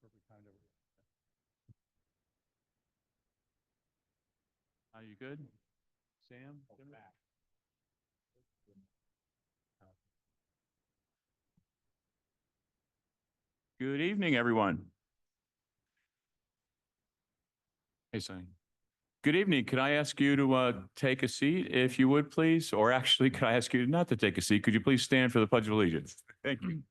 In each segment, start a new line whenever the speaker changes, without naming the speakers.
perfect time to. Are you good? Sam? Jimmy? Good evening, everyone. Hey, Sonny. Good evening. Could I ask you to take a seat, if you would, please? Or actually, could I ask you not to take a seat? Could you please stand for the Pledge of Allegiance? Thank you.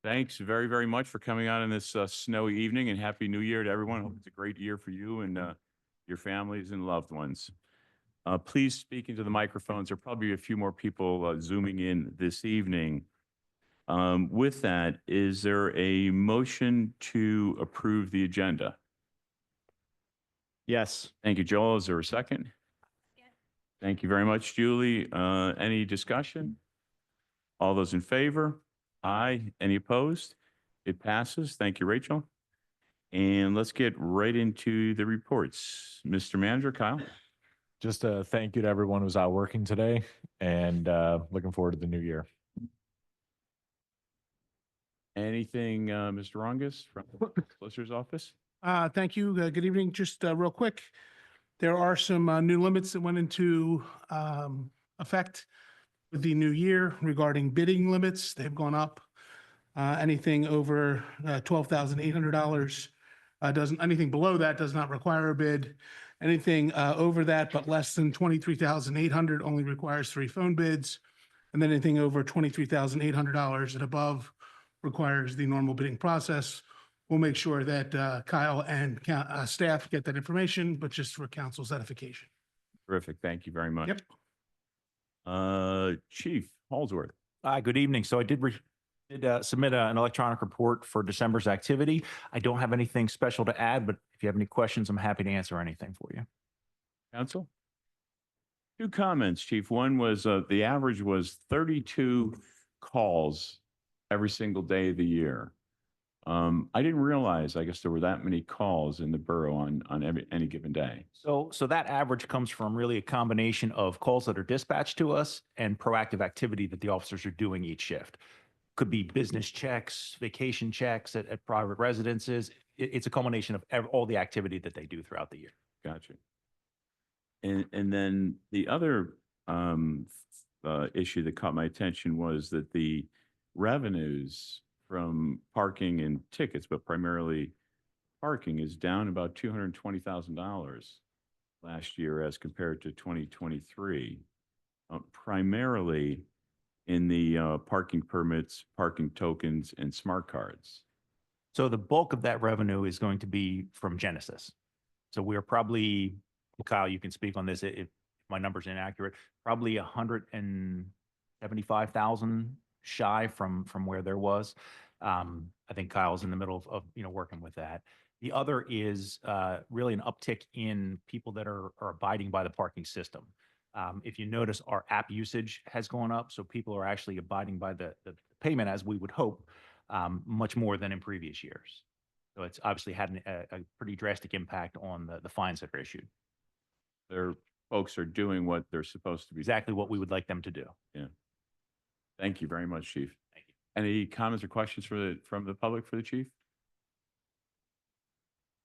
Thanks very, very much for coming out on this snowy evening, and Happy New Year to everyone. Hope it's a great year for you and your families and loved ones. Please speak into the microphones. There are probably a few more people Zooming in this evening. With that, is there a motion to approve the agenda?
Yes.
Thank you, Joel. Is there a second?
Yes.
Thank you very much, Julie. Any discussion? All those in favor? Aye. Any opposed? It passes. Thank you, Rachel. And let's get right into the reports. Mr. Manager, Kyle?
Just a thank you to everyone who's out working today and looking forward to the new year.
Anything, Mr. Rongus from the Solicitor's Office?
Thank you. Good evening. Just real quick, there are some new limits that went into effect with the new year regarding bidding limits. They've gone up. Anything over $12,800 doesn't, anything below that does not require a bid. Anything over that but less than 23,800 only requires 3 phone bids. And then anything over $23,800 and above requires the normal bidding process. We'll make sure that Kyle and staff get that information, but just for council's edification.
Terrific. Thank you very much.
Yep.
Chief Holsworth.
Hi, good evening. So I did submit an electronic report for December's activity. I don't have anything special to add, but if you have any questions, I'm happy to answer anything for you.
Council? 2 comments, Chief. One was the average was 32 calls every single day of the year. I didn't realize, I guess there were that many calls in the borough on any given day.
So that average comes from really a combination of calls that are dispatched to us and proactive activity that the officers are doing each shift. Could be business checks, vacation checks at private residences. It's a culmination of all the activity that they do throughout the year.
Gotcha. And then the other issue that caught my attention was that the revenues from parking and tickets, but primarily parking, is down about $220,000 last year as compared to 2023, primarily in the parking permits, parking tokens, and smart cards.
So the bulk of that revenue is going to be from Genesis. So we're probably, Kyle, you can speak on this if my number's inaccurate, probably 175,000 shy from where there was. I think Kyle's in the middle of working with that. The other is really an uptick in people that are abiding by the parking system. If you notice, our app usage has gone up, so people are actually abiding by the payment, as we would hope, much more than in previous years. So it's obviously had a pretty drastic impact on the fines that are issued.
Their folks are doing what they're supposed to be.
Exactly what we would like them to do.
Yeah. Thank you very much, Chief.
Thank you.
Any comments or questions from the public for the chief?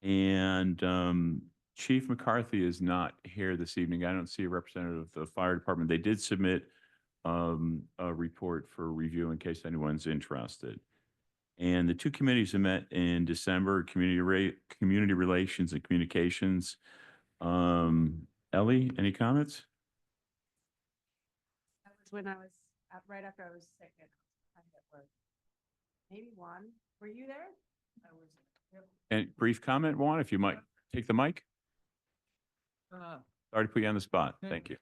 And Chief McCarthy is not here this evening. I don't see a representative of the fire department. They did submit a report for review in case anyone's interested. And the 2 committees that met in December, community relations and communications. Ellie, any comments?
That was when I was right after I was sick at work. Maybe one. Were you there? I was. Yep.
And brief comment, Juan, if you might take the mic. Sorry to put you on the spot. Thank you.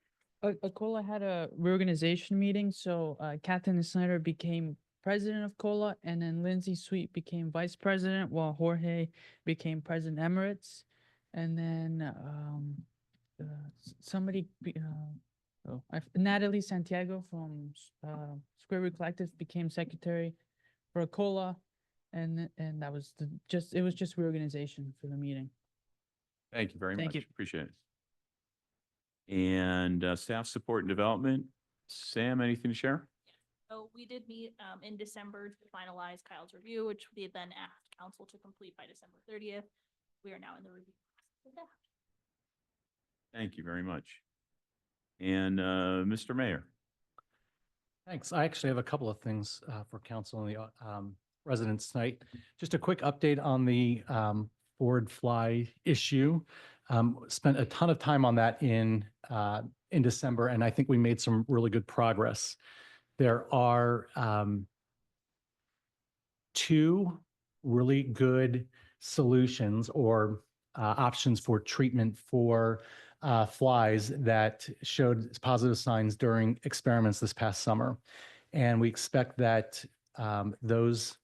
COLA had a reorganization meeting, so Catherine Snyder became president of COLA, and then Lindsay Sweet became vice president, while Jorge became president emeritus, and then somebody So Natalie Santiago from Square Root Collective became secretary for COLA, and that was it was just reorganization for the meeting.
Thank you very
Thank
much.
you.
Appreciate it. And staff support and development. Sam, anything to share?
So we did meet in December to finalize Kyle's review, which we then asked council to complete by December 30th. We are now in the review process of that.
Thank you very much. And Mr. Mayor.
Thanks. I actually have a couple of things for council and the residents tonight. Just a quick update on the Ford Fly issue. Spent a ton of time on that in December, and I think we made some really good progress. There are two really good solutions or options for treatment for flies that showed positive signs during experiments this past summer. And we expect that those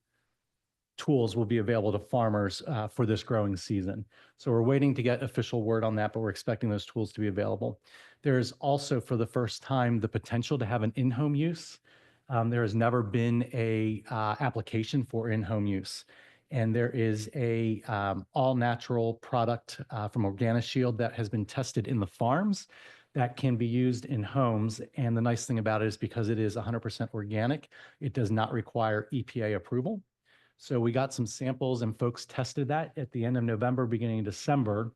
tools will be available to farmers for this growing season. So we're waiting to get official word on that, but we're expecting those tools to be available. There is also, for the first time, the potential to have an in-home use. There has never been a application for in-home use. And there is a all-natural product from OrganiShield that has been tested in the farms that can be used in homes. And the nice thing about it is because it is 100% organic, it does not require EPA approval. So we got some samples and folks tested that at the end of November, beginning of December,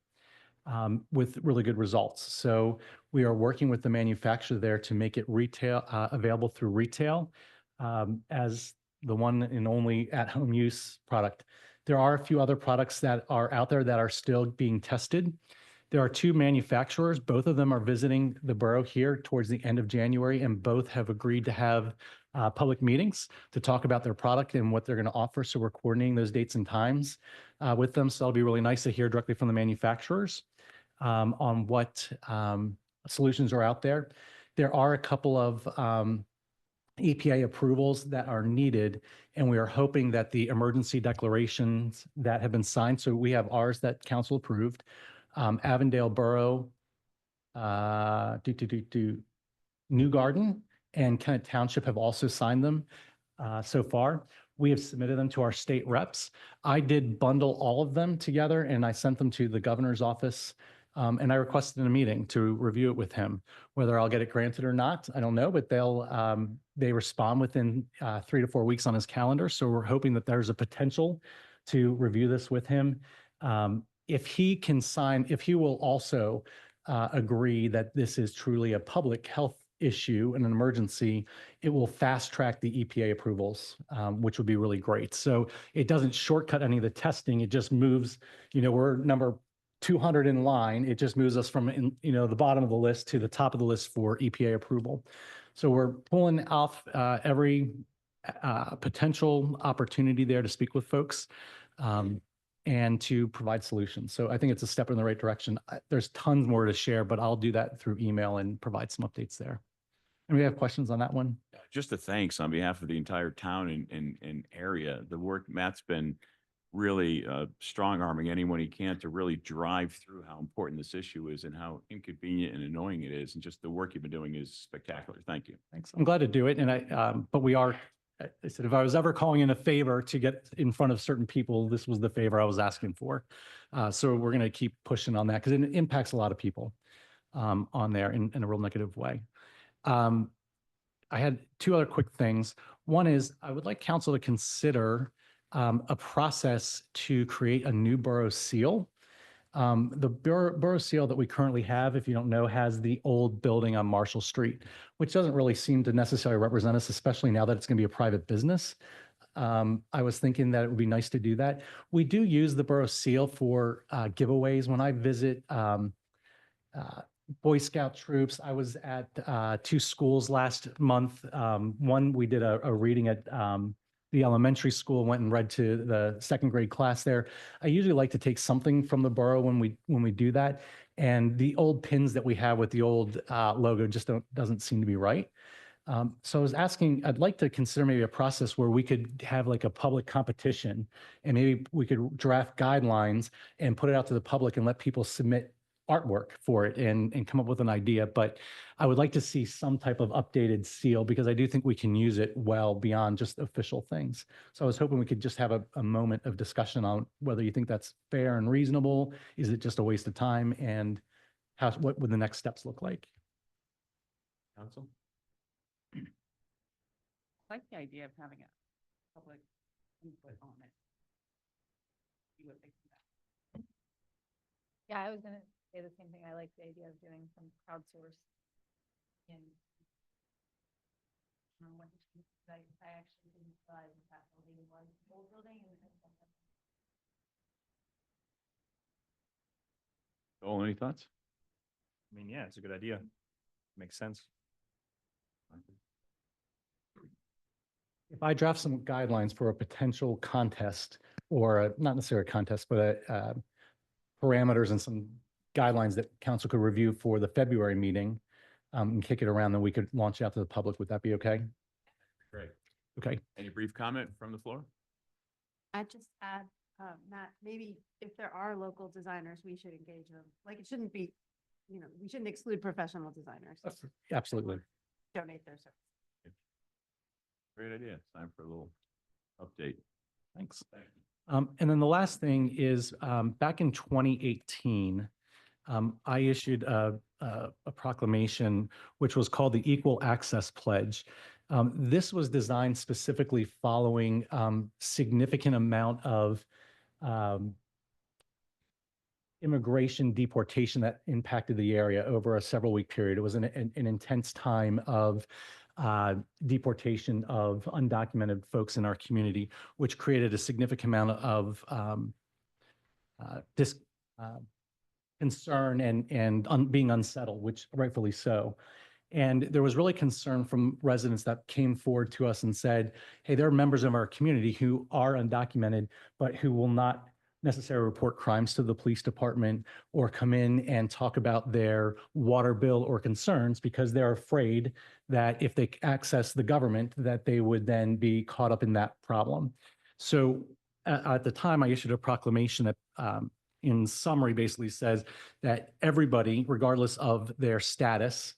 with really good results. So we are working with the manufacturer there to make it retail available through retail as the one and only at-home use product. There are a few other products that are out there that are still being tested. There are two manufacturers. Both of them are visiting the borough here towards the end of January, and both have agreed to have public meetings to talk about their product and what they're going to offer. So we're coordinating those dates and times with them. So it'll be really nice to hear directly from the manufacturers on what solutions are out there. There are a couple of EPA approvals that are needed, and we are hoping that the emergency declarations that have been signed, so we have ours that council approved, Avondale Borough, New Garden, and Kennett Township have also signed them so far. We have submitted them to our state reps. I did bundle all of them together and I sent them to the governor's office. And I requested a meeting to review it with him. Whether I'll get it granted or not, I don't know, but they respond within 3 to 4 weeks on his calendar. So we're hoping that there's a potential to review this with him. If he can sign, if he will also agree that this is truly a public health issue and an emergency, it will fast track the EPA approvals, which would be really great. So it doesn't shortcut any of the testing. It just moves, we're number 200 in line. It just moves us from, the bottom of the list to the top of the list for EPA approval. So we're pulling off every potential opportunity there to speak with folks and to provide solutions. So I think it's a step in the right direction. There's tons more to share, but I'll do that through email and provide some updates there. And we have questions on that one?
Just a thanks on behalf of the entire town and area. The work Matt's been really strong arming anyone he can to really drive through how important this issue is and how inconvenient and annoying it is. And just the work you've been doing is spectacular. Thank you.
Thanks. I'm glad to do it. And but we are, I said, if I was ever calling in a favor to get in front of certain people, this was the favor I was asking for. So we're going to keep pushing on that because it impacts a lot of people on there in a real negative way. I had two other quick things. One is I would like council to consider a process to create a new borough seal. The borough seal that we currently have, if you don't know, has the old building on Marshall Street, which doesn't really seem to necessarily represent us, especially now that it's going to be a private business. I was thinking that it would be nice to do that. We do use the borough seal for giveaways. When I visit Boy Scout troops, I was at 2 schools last month. One, we did a reading at the elementary school, went and read to the 2nd grade class there. I usually like to take something from the borough when we do that. And the old pins that we have with the old logo just doesn't seem to be right. So I was asking, I'd like to consider maybe a process where we could have like a public competition and maybe we could draft guidelines and put it out to the public and let people submit artwork for it and come up with an idea, but I would like to see some type of updated seal because I do think we can use it well beyond just official things. So I was hoping we could just have a moment of discussion on whether you think that's fair and reasonable. Is it just a waste of time? And what would the next steps look like?
Council?
I like the idea of having a public input on it. See what they come back.
Yeah, I was gonna say the same thing. I like the idea of doing some crowdsource.
In I actually didn't realize that building was an old building and
Joel, any thoughts?
I mean, yeah, it's a good idea. Makes sense.
If I draft some guidelines for a potential contest or not necessarily a contest, but parameters and some guidelines that council could review for the February meeting and kick it around, then we could launch it out to the public. Would that be okay?
Great.
Okay.
Any brief comment from the floor?
I'd just add, Matt, maybe if there are local designers, we should engage them. Like, it shouldn't be, we shouldn't exclude professional designers.
Absolutely.
Donate their service.
Great idea. Time for a little update.
Thanks. And then the last thing is back in 2018, I issued a proclamation which was called the Equal Access Pledge. This was designed specifically following significant amount of immigration deportation that impacted the area over a several-week period. It was an intense time of deportation of undocumented folks in our community, which created a significant amount of concern and being unsettled, which rightfully so. And there was really concern from residents that came forward to us and said, hey, there are members of our community who are undocumented, but who will not necessarily report crimes to the police department or come in and talk about their water bill or concerns because they're afraid that if they access the government, that they would then be caught up in that problem. So at the time, I issued a proclamation that in summary basically says that everybody, regardless of their status,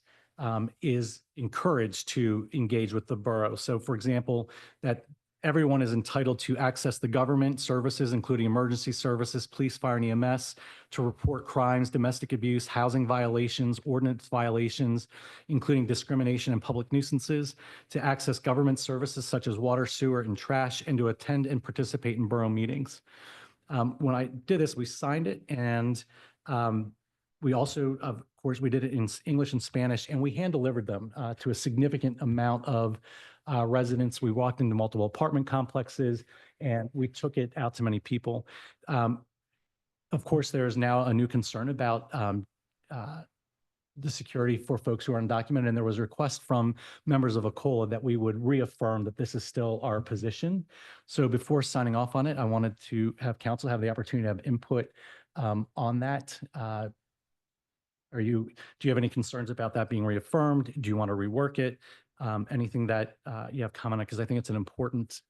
is encouraged to engage with the borough. So for example, that everyone is entitled to access the government services, including emergency services, police, fire, and EMS, to report crimes, domestic abuse, housing violations, ordinance violations, including discrimination and public nuisances, to access government services such as water, sewer, and trash, and to attend and participate in borough meetings. When I did this, we signed it, and we also, of course, we did it in English and Spanish, and we hand-delivered them to a significant amount of residents. We walked into multiple apartment complexes, and we took it out to many people. Of course, there is now a new concern about the security for folks who are undocumented, and there was a request from members of ACOLA that we would reaffirm that this is still our position. So before signing off on it, I wanted to have council have the opportunity to have input on that. Do you have any concerns about that being reaffirmed? Do you want to rework it? Anything that you have comment on? Because I think it's an important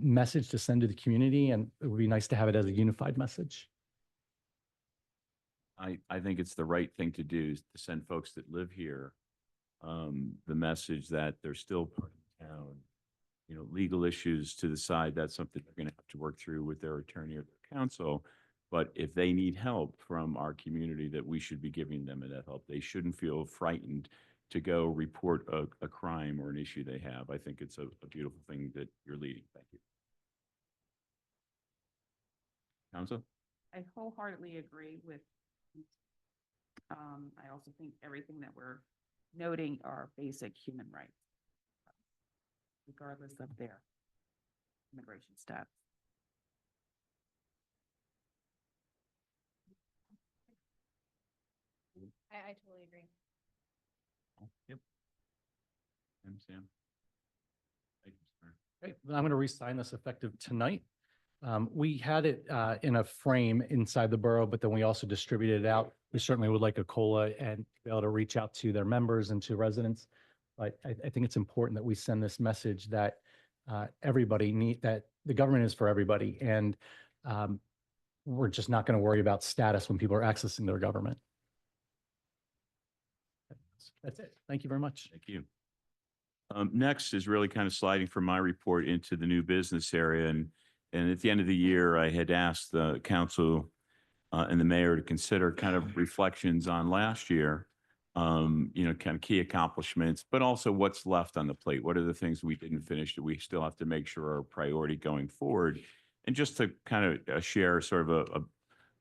message to send to the community, and it would be nice to have it as a unified message.
I think it's the right thing to do is to send folks that live here the message that they're still part of town. Legal issues to the side, that's something they're going to have to work through with their attorney or their counsel. But if they need help from our community, that we should be giving them that help. They shouldn't feel frightened to go report a crime or an issue they have. I think it's a beautiful thing that you're leading. Thank you. Council?
I wholeheartedly agree with. I also think everything that we're noting are basic human rights, regardless of their immigration status.
I totally agree.
Yep. Sam? Thank you, sir.
Okay, I'm going to re-sign this effective tonight. We had it in a frame inside the borough, but then we also distributed it out. We certainly would like ACOLA and be able to reach out to their members and to residents. But I think it's important that we send this message that that the government is for everybody. And we're just not going to worry about status when people are accessing their government. That's it. Thank you very much.
Thank you. Next is really kind of sliding from my report into the new business area. And at the end of the year, I had asked the council and the mayor to consider kind of reflections on last year, kind of key accomplishments, but also what's left on the plate. What are the things we didn't finish that we still have to make sure are a priority going forward? And just to kind of share sort of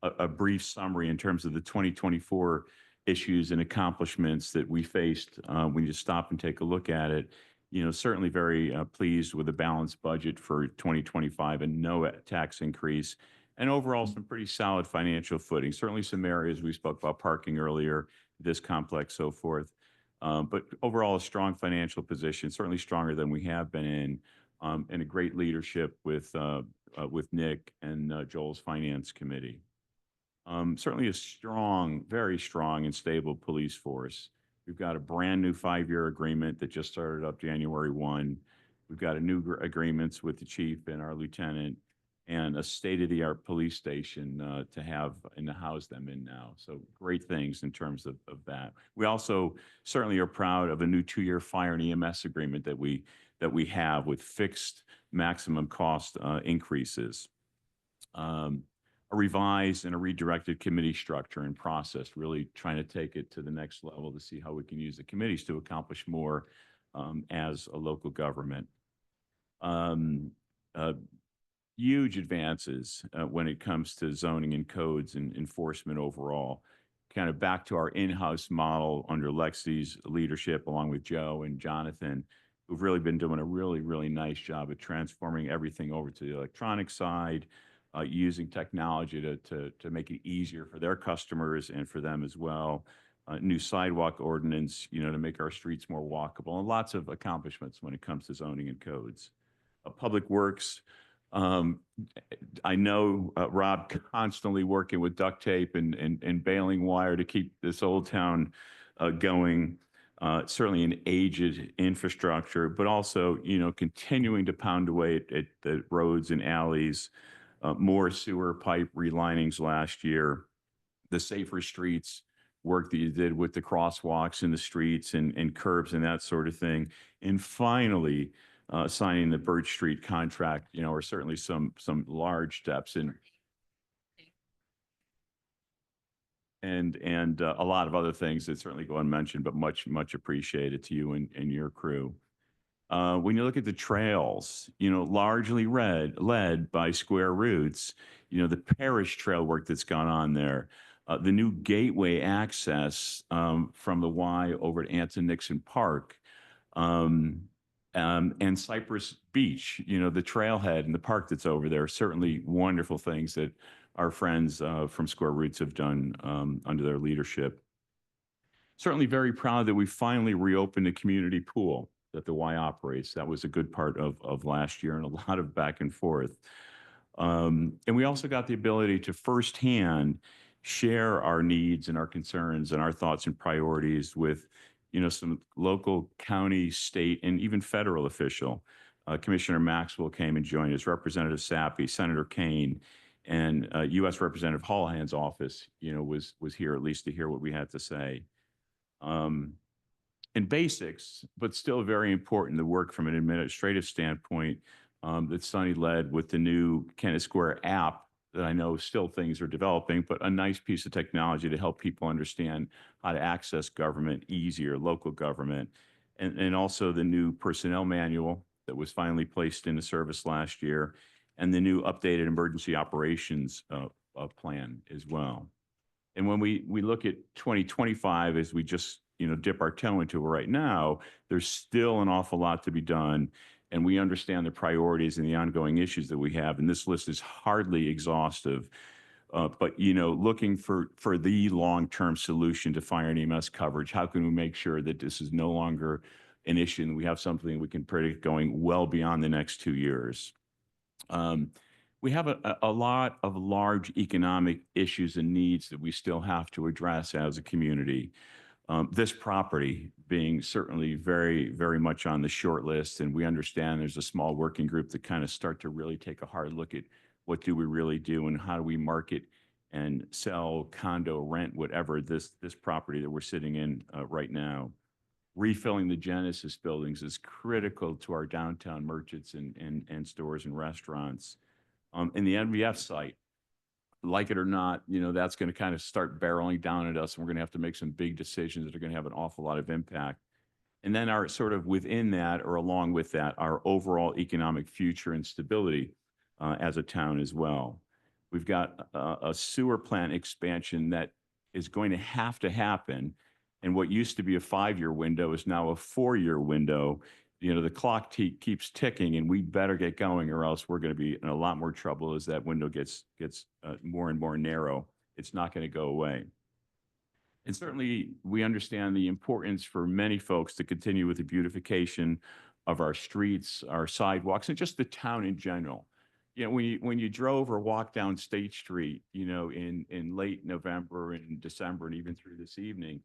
a brief summary in terms of the 2024 issues and accomplishments that we faced when you stop and take a look at it. Certainly very pleased with the balanced budget for 2025 and no tax increase. And overall, some pretty solid financial footing. Certainly some areas we spoke about parking earlier, this complex, so forth. But overall, a strong financial position, certainly stronger than we have been in, and a great leadership with Nick and Joel's finance committee. Certainly a strong, very strong and stable police force. We've got a brand new 5-year agreement that just started up January 1. We've got a new agreements with the chief and our lieutenant and a state-of-the-art police station to have and to house them in now. So great things in terms of that. We also certainly are proud of a new 2-year fire and EMS agreement that we have with fixed maximum cost increases. A revised and a redirected committee structure and process, really trying to take it to the next level to see how we can use the committees to accomplish more as a local government. Huge advances when it comes to zoning and codes and enforcement overall. Kind of back to our in-house model under Lexi's leadership, along with Joe and Jonathan, who've really been doing a really, really nice job of transforming everything over to the electronic side, using technology to make it easier for their customers and for them as well. New sidewalk ordinance, to make our streets more walkable, and lots of accomplishments when it comes to zoning and codes. Public Works, I know Rob constantly working with duct tape and baling wire to keep this old town going. Certainly an aged infrastructure, but also, continuing to pound away at the roads and alleys. More sewer pipe relinings last year, the safer streets work that you did with the crosswalks in the streets and curbs and that sort of thing. And finally, signing the Birch Street contract, are certainly some large steps in. And a lot of other things that certainly go unmentioned, but much, much appreciated to you and your crew. When you look at the trails, largely led by Square Roots, the parish trail work that's gone on there, the new gateway access from the Y over to Anson Nixon Park, and Cypress Beach, the trailhead and the park that's over there, certainly wonderful things that our friends from Square Roots have done under their leadership. Certainly very proud that we finally reopened the community pool that the Y operates. That was a good part of last year and a lot of back and forth. And we also got the ability to firsthand share our needs and our concerns and our thoughts and priorities with, some local, county, state, and even federal official. Commissioner Maxwell came and joined us, Representative Sappy, Senator Kane, and U.S. Representative Holohan's office, was here at least to hear what we had to say. In basics, but still very important, the work from an administrative standpoint that Sunny led with the new Kennett Square app that I know still things are developing, but a nice piece of technology to help people understand how to access government easier, local government, and also the new personnel manual that was finally placed into service last year, and the new updated emergency operations plan as well. And when we look at 2025, as we just dip our toe into it right now, there's still an awful lot to be done. And we understand the priorities and the ongoing issues that we have. And this list is hardly exhaustive. But, looking for the long-term solution to fire and EMS coverage, how can we make sure that this is no longer an issue and we have something we can predict going well beyond the next 2 years? We have a lot of large economic issues and needs that we still have to address as a community. This property being certainly very, very much on the short list, and we understand there's a small working group that kind of start to really take a hard look at what do we really do and how do we market and sell, condo, rent, whatever, this property that we're sitting in right now. refilling the Genesis buildings is critical to our downtown merchants and stores and restaurants. And the NVF site, like it or not, that's going to kind of start barreling down at us, and we're going to have to make some big decisions that are going to have an awful lot of impact. And then our sort of within that, or along with that, our overall economic future and stability as a town as well. We've got a sewer plant expansion that is going to happen. And what used to be a 5-year window is now a 4-year window. The clock keeps ticking, and we better get going, or else we're going to be in a lot more trouble as that window gets more and more narrow. It's not going to go away. And certainly, we understand the importance for many folks to continue with the beautification of our streets, our sidewalks, and just the town in general. When you drove or walked down State Street, in late November and December, and even through this evening,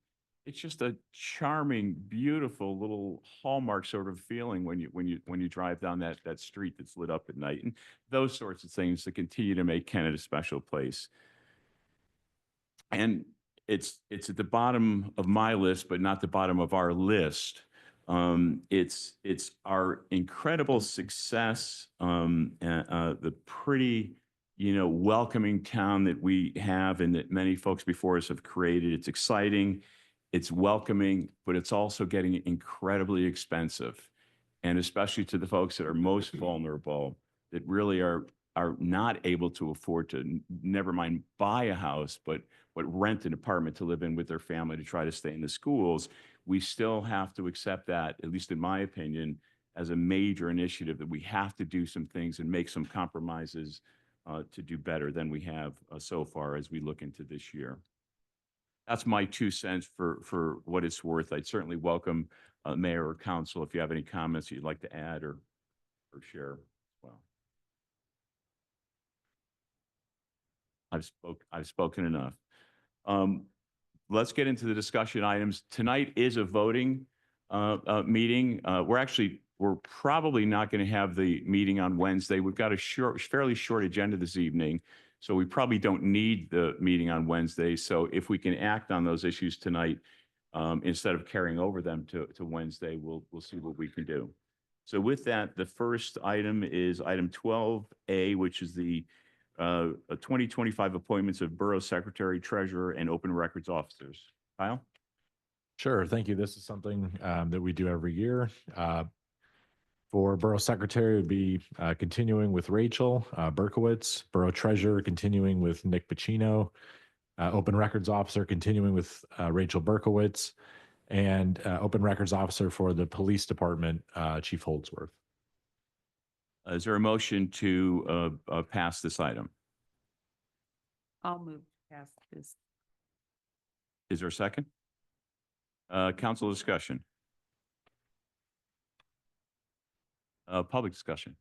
it's just a charming, beautiful little hallmark sort of feeling when you drive down that street that's lit up at night, and those sorts of things that continue to make Kennett a special place. And it's at the bottom of my list, but not the bottom of our list. It's our incredible success, the pretty, welcoming town that we have and that many folks before us have created. It's exciting, it's welcoming, but it's also getting incredibly expensive. And especially to the folks that are most vulnerable, that really are not able to afford to, never mind buy a house, but rent an apartment to live in with their family to try to stay in the schools. We still have to accept that, at least in my opinion, as a major initiative, that we have to do some things and make some compromises to do better than we have so far as we look into this year. That's my 2 cents for what it's worth. I'd certainly welcome Mayor or Council if you have any comments you'd like to add or share as well. I've spoken enough. Let's get into the discussion items. Tonight is a voting meeting. We're probably not going to have the meeting on Wednesday. We've got a fairly short agenda this evening, so we probably don't need the meeting on Wednesday. So if we can act on those issues tonight, instead of carrying over them to Wednesday, we'll see what we can do. So with that, the first item is item 12A, which is the 2025 appointments of Borough Secretary, Treasurer, and Open Records Officers. Kyle?
Sure. Thank you. This is something that we do every year. For Borough Secretary, it would be continuing with Rachel Berkowitz. Borough Treasurer, continuing with Nick Pacino. Open Records Officer, continuing with Rachel Berkowitz. And Open Records Officer for the Police Department, Chief Holdsworth.
Is there a motion to pass this item?
I'll move past this.
Is there a second? Council discussion. Public discussion.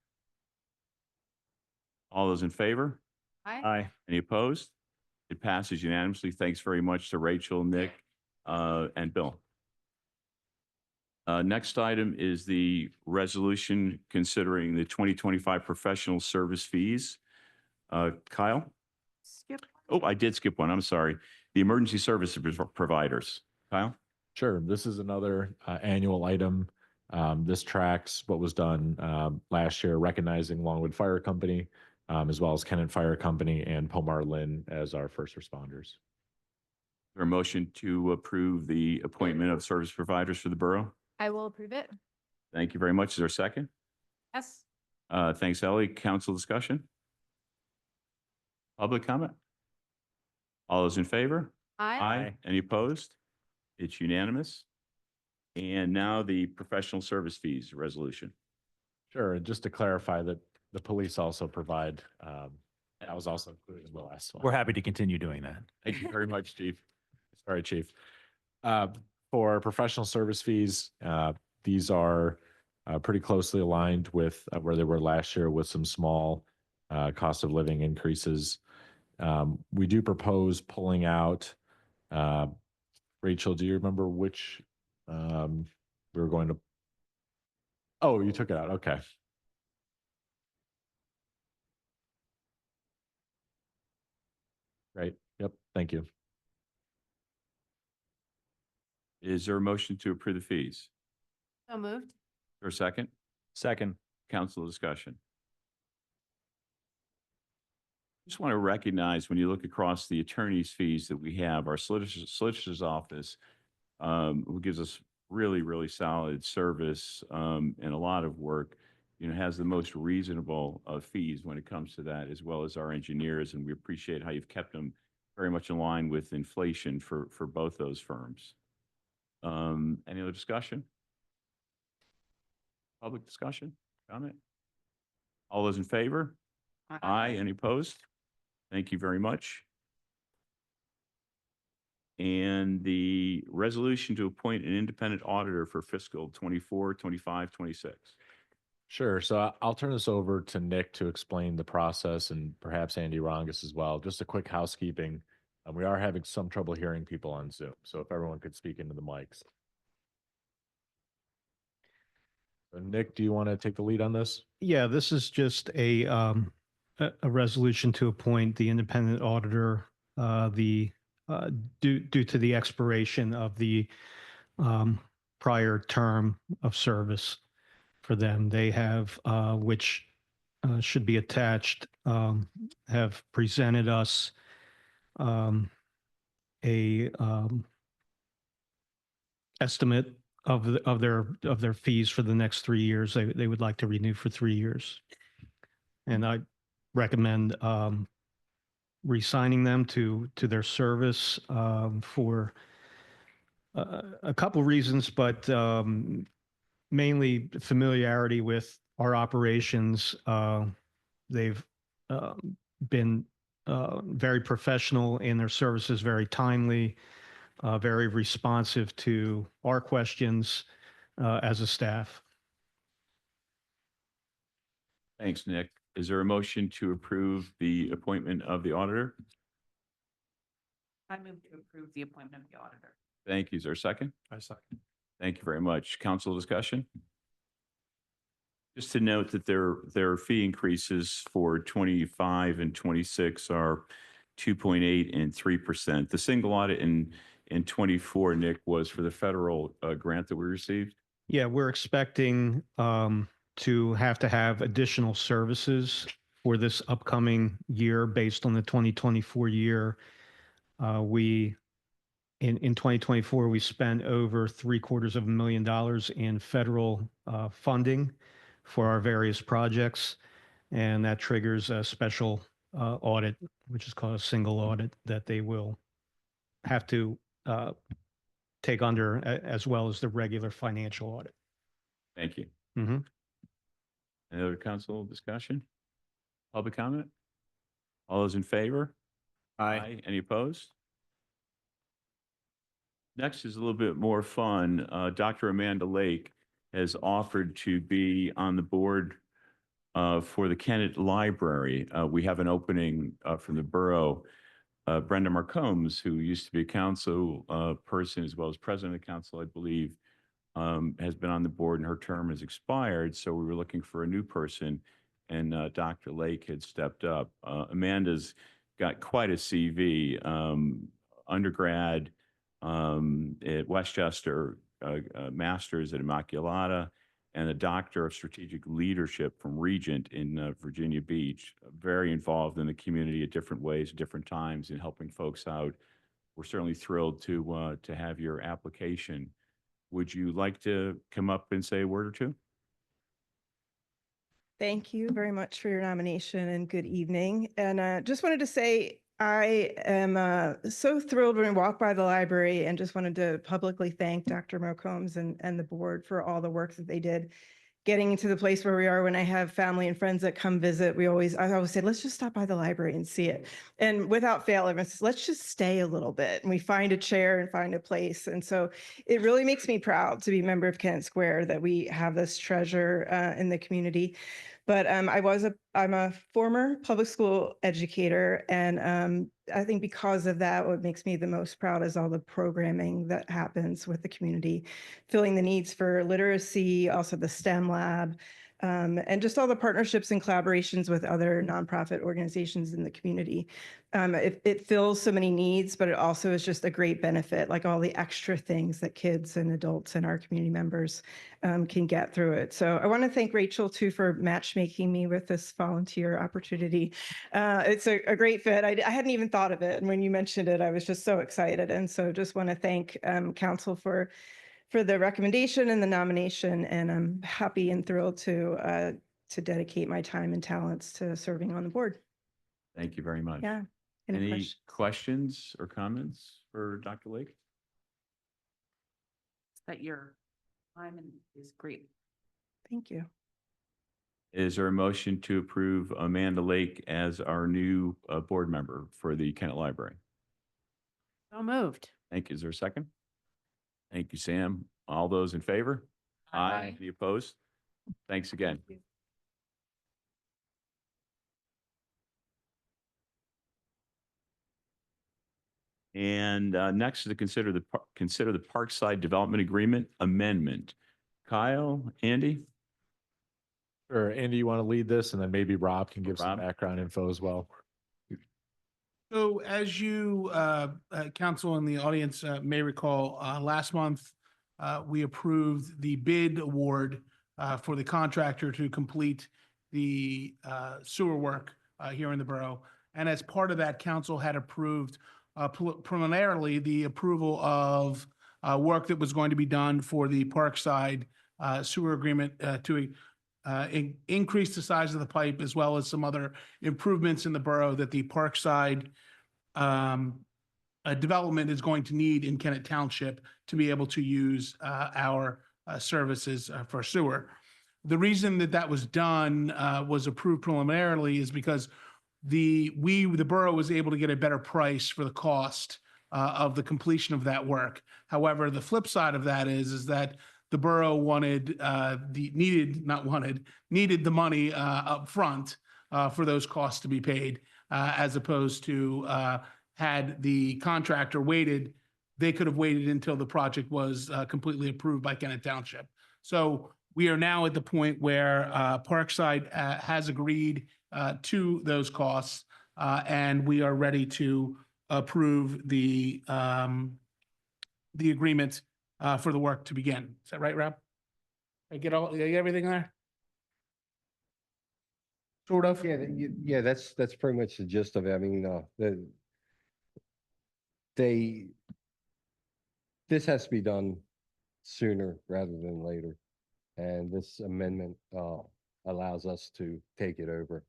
All those in favor?
Aye.
Any opposed? It passes unanimously. Thanks very much to Rachel, Nick, and Bill. Next item is the resolution considering the 2025 professional service fees. Kyle?
Skip.
Oh, I did skip one. I'm sorry. The emergency service providers. Kyle?
Sure. This is another annual item. This tracks what was done last year, recognizing Longwood Fire Company, as well as Kennett Fire Company and Pomar Lynn as our first responders.
Is there a motion to approve the appointment of service providers for the borough?
I will approve it.
Thank you very much. Is there a second?
Yes.
Thanks, Ellie. Council discussion? Public comment? All those in favor?
Aye.
Any opposed? It's unanimous. And now the professional service fees resolution.
Sure. And just to clarify that the police also provide, that was also included in the last one.
We're happy to continue doing that.
Thank you very much, Chief.
Sorry, Chief. For professional service fees, these are pretty closely aligned with where they were last year with some small cost of living increases. We do propose pulling out, Rachel, do you remember which we were going to? Oh, you took it out. Okay. Right. Yep. Thank you.
Is there a motion to approve the fees?
So moved.
For a second?
Second.
Council discussion. Just want to recognize when you look across the attorney's fees that we have, our solicitor's office, who gives us really, really solid service, and a lot of work, has the most reasonable fees when it comes to that, as well as our engineers. And we appreciate how you've kept them very much in line with inflation for both those firms. Any other discussion? Public discussion, comment? All those in favor? Aye. Any opposed? Thank you very much. And the resolution to appoint an independent auditor for fiscal 24, 25, 26.
Sure. So I'll turn this over to Nick to explain the process, and perhaps Andy Rongus as well. Just a quick housekeeping. We are having some trouble hearing people on Zoom, so if everyone could speak into the mics. So Nick, do you want to take the lead on this?
Yeah, this is just a resolution to appoint the independent auditor, due to the expiration of the prior term of service for them. They have, which should be attached, have presented us a estimate of their fees for the next 3 years. They would like to renew for 3 years. And I recommend re-signing them to their service for a couple reasons, but mainly familiarity with our operations. They've been very professional in their services, very timely, very responsive to our questions as a staff.
Thanks, Nick. Is there a motion to approve the appointment of the auditor?
I move to approve the appointment of the auditor.
Thank you. Is there a second?
I second.
Thank you very much. Council discussion? Just to note that their fee increases for 25 and 26 are 2.8 and 3%. The single audit in 24, Nick, was for the federal grant that we received.
Yeah, we're expecting to have additional services for this upcoming year based on the 2024 year. In 2024, we spent over $750,000 in federal funding for our various projects, and that triggers a special audit, which is called a single audit, that they will have to take under, as well as the regular financial audit.
Thank you.
Mm-hmm.
Any other council discussion? Public comment? All those in favor?
Aye.
Any opposed? Next is a little bit more fun. Dr. Amanda Lake has offered to be on the board for the Kennett Library. We have an opening from the borough. Brenda Marcombs, who used to be a council person as well as president of council, I believe, has been on the board and her term has expired. So we were looking for a new person, and Dr. Lake had stepped up. Amanda's got quite a CV, undergrad at Westchester, master's at Immaculata, and a doctor of strategic leadership from Regent in Virginia Beach. Very involved in the community at different ways, different times, in helping folks out. We're certainly thrilled to have your application. Would you like to come up and say a word or two?
Thank you very much for your nomination, and good evening. And just wanted to say, I am so thrilled when I walk by the library, and just wanted to publicly thank Dr. Mocombs and the board for all the work that they did getting to the place where we are. When I have family and friends that come visit, I always say, let's just stop by the library and see it. And without fail, everyone says, let's just stay a little bit. And we find a chair and find a place. And so it really makes me proud to be a member of Kennett Square, that we have this treasure in the community. But I'm a former public school educator, and I think because of that, what makes me the most proud is all the programming that happens with the community, filling the needs for literacy, also the STEM lab, and just all the partnerships and collaborations with other nonprofit organizations in the community. It fills so many needs, but it also is just a great benefit, like all the extra things that kids and adults and our community members can get through it. So I want to thank Rachel too for matchmaking me with this volunteer opportunity. It's a great fit. I hadn't even thought of it. And when you mentioned it, I was just so excited. And so just want to thank council for the recommendation and the nomination. And I'm happy and thrilled to dedicate my time and talents to serving on the board.
Thank you very much.
Yeah.
Any questions or comments for Dr. Lake?
That your time is great.
Thank you.
Is there a motion to approve Amanda Lake as our new board member for the Kennett Library?
So moved.
Thank you. Is there a second? Thank you, Sam. All those in favor?
Aye.
Any opposed? Thanks again. And next is to consider the Parkside Development Agreement Amendment. Kyle, Andy?
Sure. Andy, you want to lead this, and then maybe Rob can give some
Rob?
background info as well.
So as you, council in the audience may recall, last month, we approved the bid award for the contractor to complete the sewer work here in the borough. And as part of that, council had approved preliminarily the approval of work that was going to be done for the Parkside sewer agreement to increase the size of the pipe, as well as some other improvements in the borough that the Parkside development is going to need in Kennett Township to be able to use our services for sewer. The reason that that was done, was approved preliminarily, is because the borough was able to get a better price for the cost of the completion of that work. However, the flip side of that is that the borough needed the money up front for those costs to be paid, as opposed to had the contractor waited, they could have waited until the project was completely approved by Kennett Township. So we are now at the point where Parkside has agreed to those costs, and we are ready to approve the agreement for the work to begin. Is that right, Rob? Did I get everything there? Sort of?
Yeah, that's pretty much the gist of it. I mean, this has to be done sooner rather than later. And this amendment allows us to take it over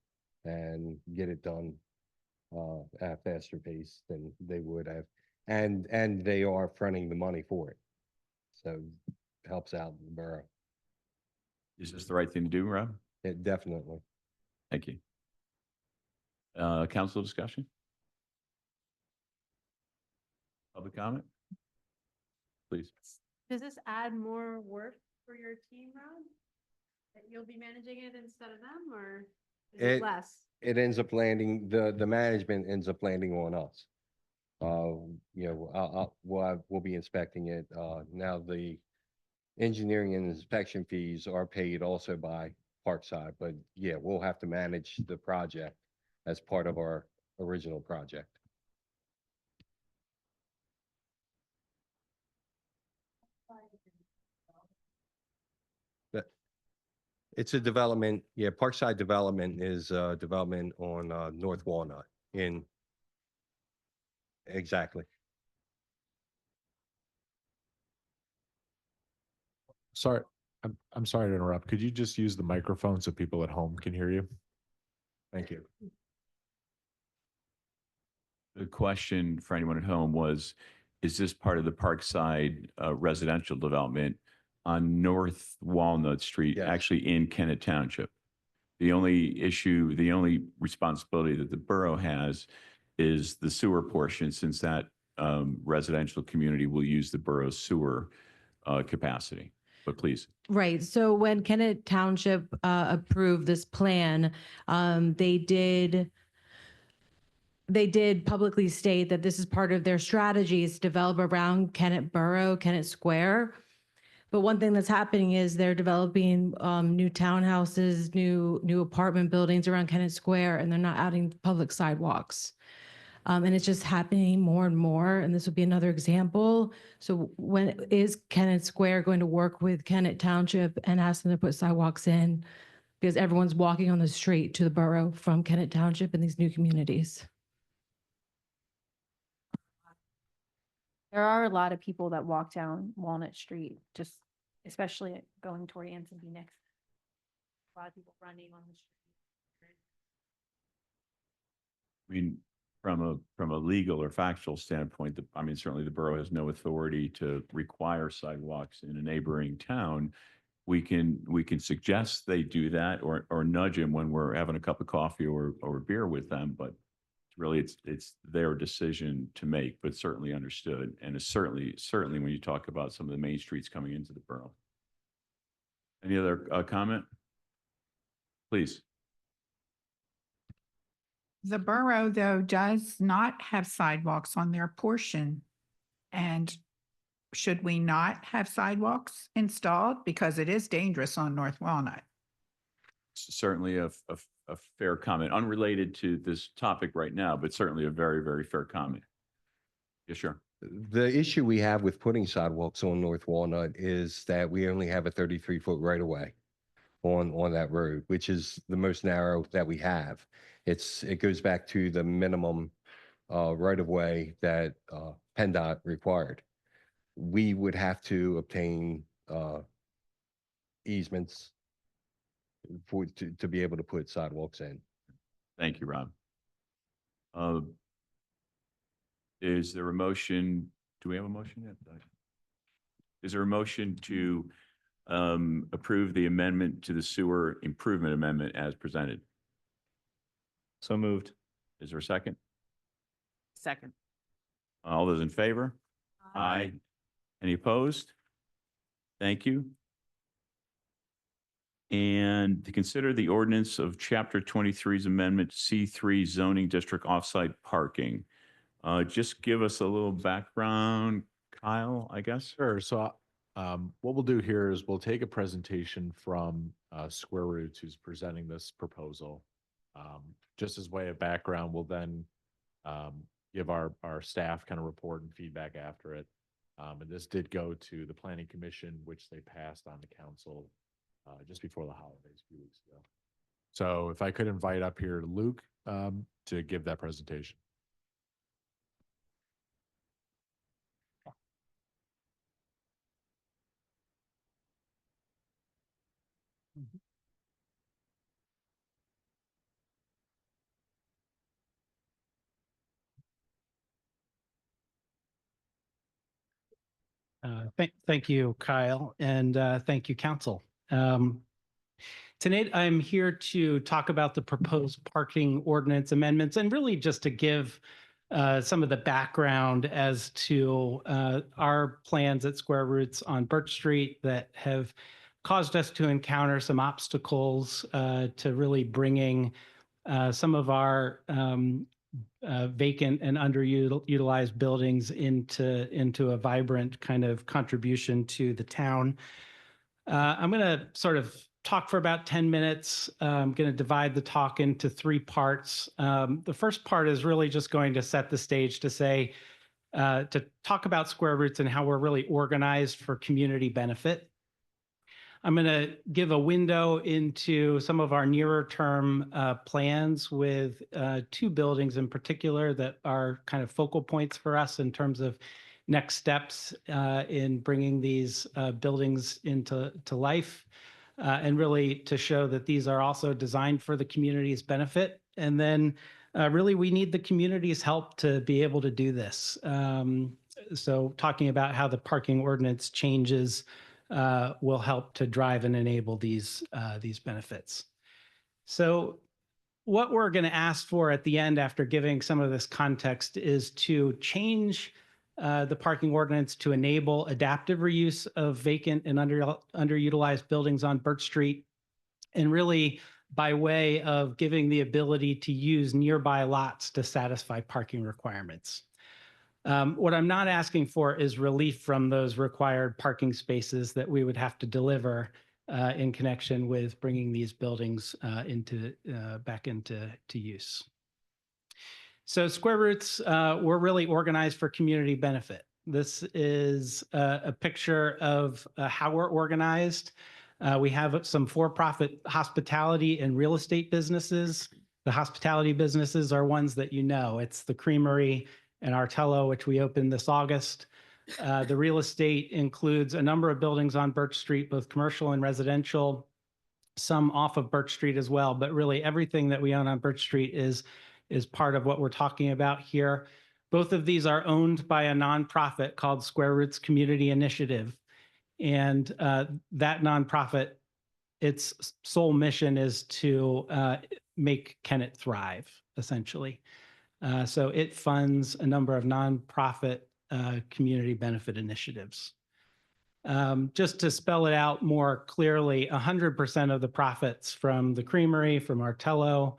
and get it done at a faster pace than they would have. And they are fronting the money for it. So it helps out the borough.
Is this the right thing to do, Rob?
It definitely.
Thank you. Council discussion? Public comment? Please.
Does this add more work for your team, Rob? That you'll be managing it instead of them, or is it less?
It ends up landing, the management ends up landing on us. We'll be inspecting it. Now the engineering and inspection fees are paid also by Parkside, but yeah, we'll have to manage the project as part of our original project. It's a development, yeah, Parkside Development is development on North Walnut in, exactly.
Sorry, I'm sorry to interrupt. Could you just use the microphone so people at home can hear you? Thank you.
The question for anyone at home was, is this part of the Parkside residential development on North Walnut Street,
Yes.
actually in Kennett Township? The only issue, the only responsibility that the borough has is the sewer portion, since that residential community will use the borough's sewer capacity. But please.
Right. So when Kennett Township approved this plan, they did publicly state that this is part of their strategies to develop around Kennett Borough, Kennett Square. But one thing that's happening is they're developing new townhouses, new apartment buildings around Kennett Square, and they're not adding public sidewalks. And it's just happening more and more, and this would be another example. So when is Kennett Square going to work with Kennett Township and ask them to put sidewalks in? Because everyone's walking on the street to the borough from Kennett Township in these new communities.
There are a lot of people that walk down Walnut Street, just especially going toward Anson B next. A lot of people running on the street.
I mean, from a legal or factual standpoint, I mean, certainly the borough has no authority to require sidewalks in a neighboring town. We can suggest they do that or nudge them when we're having a cup of coffee or beer with them, but really it's their decision to make, but certainly understood. And it's certainly when you talk about some of the main streets coming into the borough. Any other comment? Please.
The borough, though, does not have sidewalks on their portion. And should we not have sidewalks installed? Because it is dangerous on North Walnut.
Certainly a fair comment, unrelated to this topic right now, but certainly a very, very fair comment. Yes, sure.
The issue we have with putting sidewalks on North Walnut is that we only have a 33-foot right of way on that road, which is the most narrow that we have. It goes back to the minimum right of way that PennDOT required. We would have to obtain easements to be able to put sidewalks in.
Thank you, Rob. Is there a motion? Do we have a motion yet? Is there a motion to approve the amendment to the sewer improvement amendment as presented?
So moved.
Is there a second?
Second.
All those in favor? Aye. Any opposed? Thank you. And to consider the ordinance of Chapter 23's amendment C3 zoning district offsite parking. Just give us a little background, Kyle, I guess.
Sure. So what we'll do here is we'll take a presentation from Square Roots, who's presenting this proposal. Just as way of background, we'll then give our staff kind of report and feedback after it. And this did go to the Planning Commission, which they passed on the council just before the holidays a few weeks ago. So if I could invite up here Luke to give that presentation.
Thank you, Kyle, and thank you, council. Tonight, I'm here to talk about the proposed parking ordinance amendments and really just to give some of the background as to our plans at Square Roots on Birch Street that have caused us to encounter some obstacles to really bringing some of our vacant and underutilized buildings into a vibrant kind of contribution to the town. I'm going to sort of talk for about 10 minutes. I'm going to divide the talk into three parts. The first part is really just going to set the stage to say, to talk about Square Roots and how we're really organized for community benefit. I'm going to give a window into some of our nearer term plans with two buildings in particular that are kind of focal points for us in terms of next steps in bringing these buildings into life, and really to show that these are also designed for the community's benefit. And then really we need the community's help to be able to do this. So talking about how the parking ordinance changes will help to drive and enable these benefits. So what we're going to ask for at the end after giving some of this context is to change the parking ordinance to enable adaptive reuse of vacant and underutilized buildings on Birch Street, and really by way of giving the ability to use nearby lots to satisfy parking requirements.
What I'm not asking for is relief from those required parking spaces that we would have to deliver in connection with bringing these buildings back into use. So Square Roots, we're really organized for community benefit. This is a picture of how we're organized. We have some for-profit hospitality and real estate businesses. The hospitality businesses are ones that you know. It's the Creamery and Artello, which we opened this August. The real estate includes a number of buildings on Birch Street, both commercial and residential, some off of Birch Street as well, but really everything that we own on Birch Street is part of what we're talking about here. Both of these are owned by a nonprofit called Square Roots Community Initiative. And that nonprofit, its sole mission is to make Kennett thrive, essentially. So it funds a number of nonprofit community benefit initiatives. Just to spell it out more clearly, 100% of the profits from the Creamery, from Artello,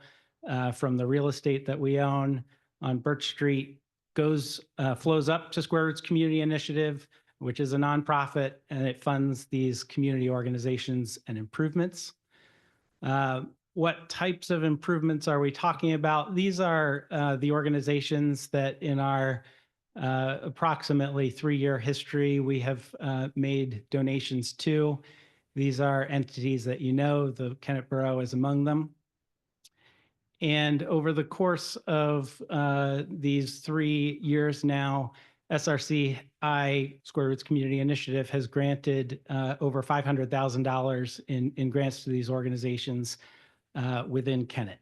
from the real estate that we own on Birch Street flows up to Square Roots Community Initiative, which is a nonprofit, and it funds these community organizations and improvements. What types of improvements are we talking about? These are the organizations that in our approximately 3-year history, we have made donations to. These are entities that you know, the Kennett Borough is among them. And over the course of these 3 years now, SRCI, Square Roots Community Initiative, has granted over $500,000 in grants to these organizations within Kennett.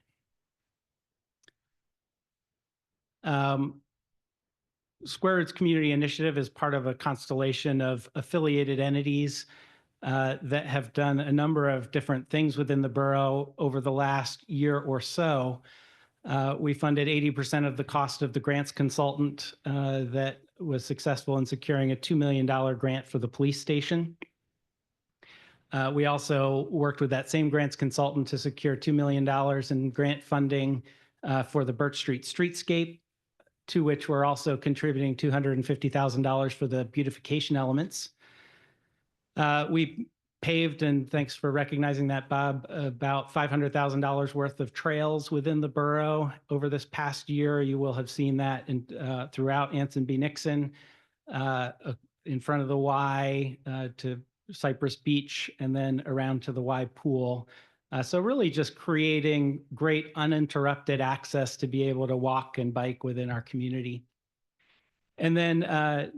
Square Roots Community Initiative is part of a constellation of affiliated entities that have done a number of different things within the borough over the last year or so. We funded 80% of the cost of the grants consultant that was successful in securing a $2 million grant for the police station. We also worked with that same grants consultant to secure $2 million in grant funding for the Birch Street streetscape, to which we're also contributing $250,000 for the beautification elements. We paved, and thanks for recognizing that, Bob, about $500,000 worth of trails within the borough over this past year. You will have seen that throughout Anson B. Nixon, in front of the Y to Cypress Beach, and then around to the Y pool. So really just creating great uninterrupted access to be able to walk and bike within our community. And then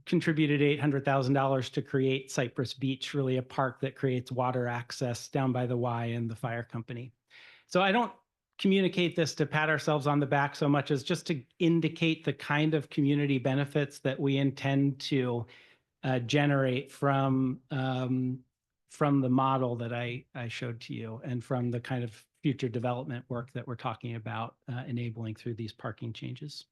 contributed $800,000 to create Cypress Beach, really a park that creates water access down by the Y and the fire company. So I don't communicate this to pat ourselves on the back so much as just to indicate the kind of community benefits that we intend to generate from the model that I showed to you, and from the kind of future development work that we're talking about enabling through these parking changes.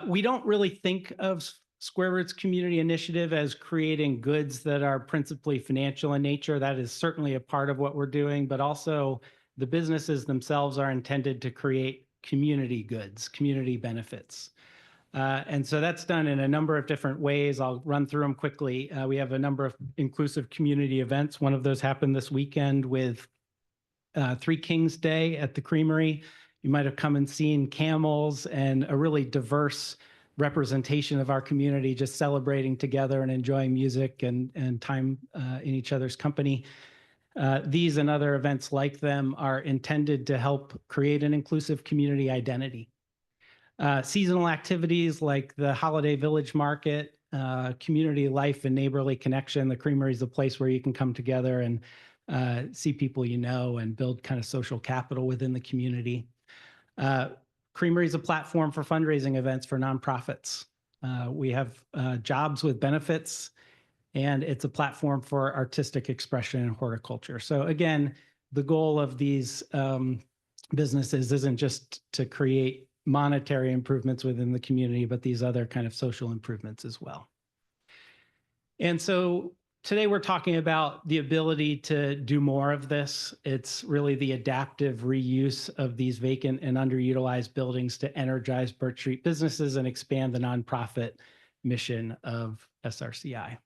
We don't really think of Square Roots Community Initiative as creating goods that are principally financial in nature. That is certainly a part of what we're doing, but also the businesses themselves are intended to create community goods, community benefits. And so that's done in a number of different ways. I'll run through them quickly. We have a number of inclusive community events. One of those happened this weekend with Three Kings Day at the Creamery. You might have come and seen camels and a really diverse representation of our community, just celebrating together and enjoying music and time in each other's company. These and other events like them are intended to help create an inclusive community identity. Seasonal activities like the Holiday Village Market, community life and neighborly connection. The Creamery is a place where you can come together and see people you know and build kind of social capital within the community. Creamery is a platform for fundraising events for nonprofits. We have jobs with benefits, and it's a platform for artistic expression and horticulture. So again, the goal of these businesses isn't just to create monetary improvements within the community, but these other kind of social improvements as well. And so today we're talking about the ability to do more of this. It's really the adaptive reuse of these vacant and underutilized buildings to energize Birch Street businesses and expand the nonprofit mission of SRCI.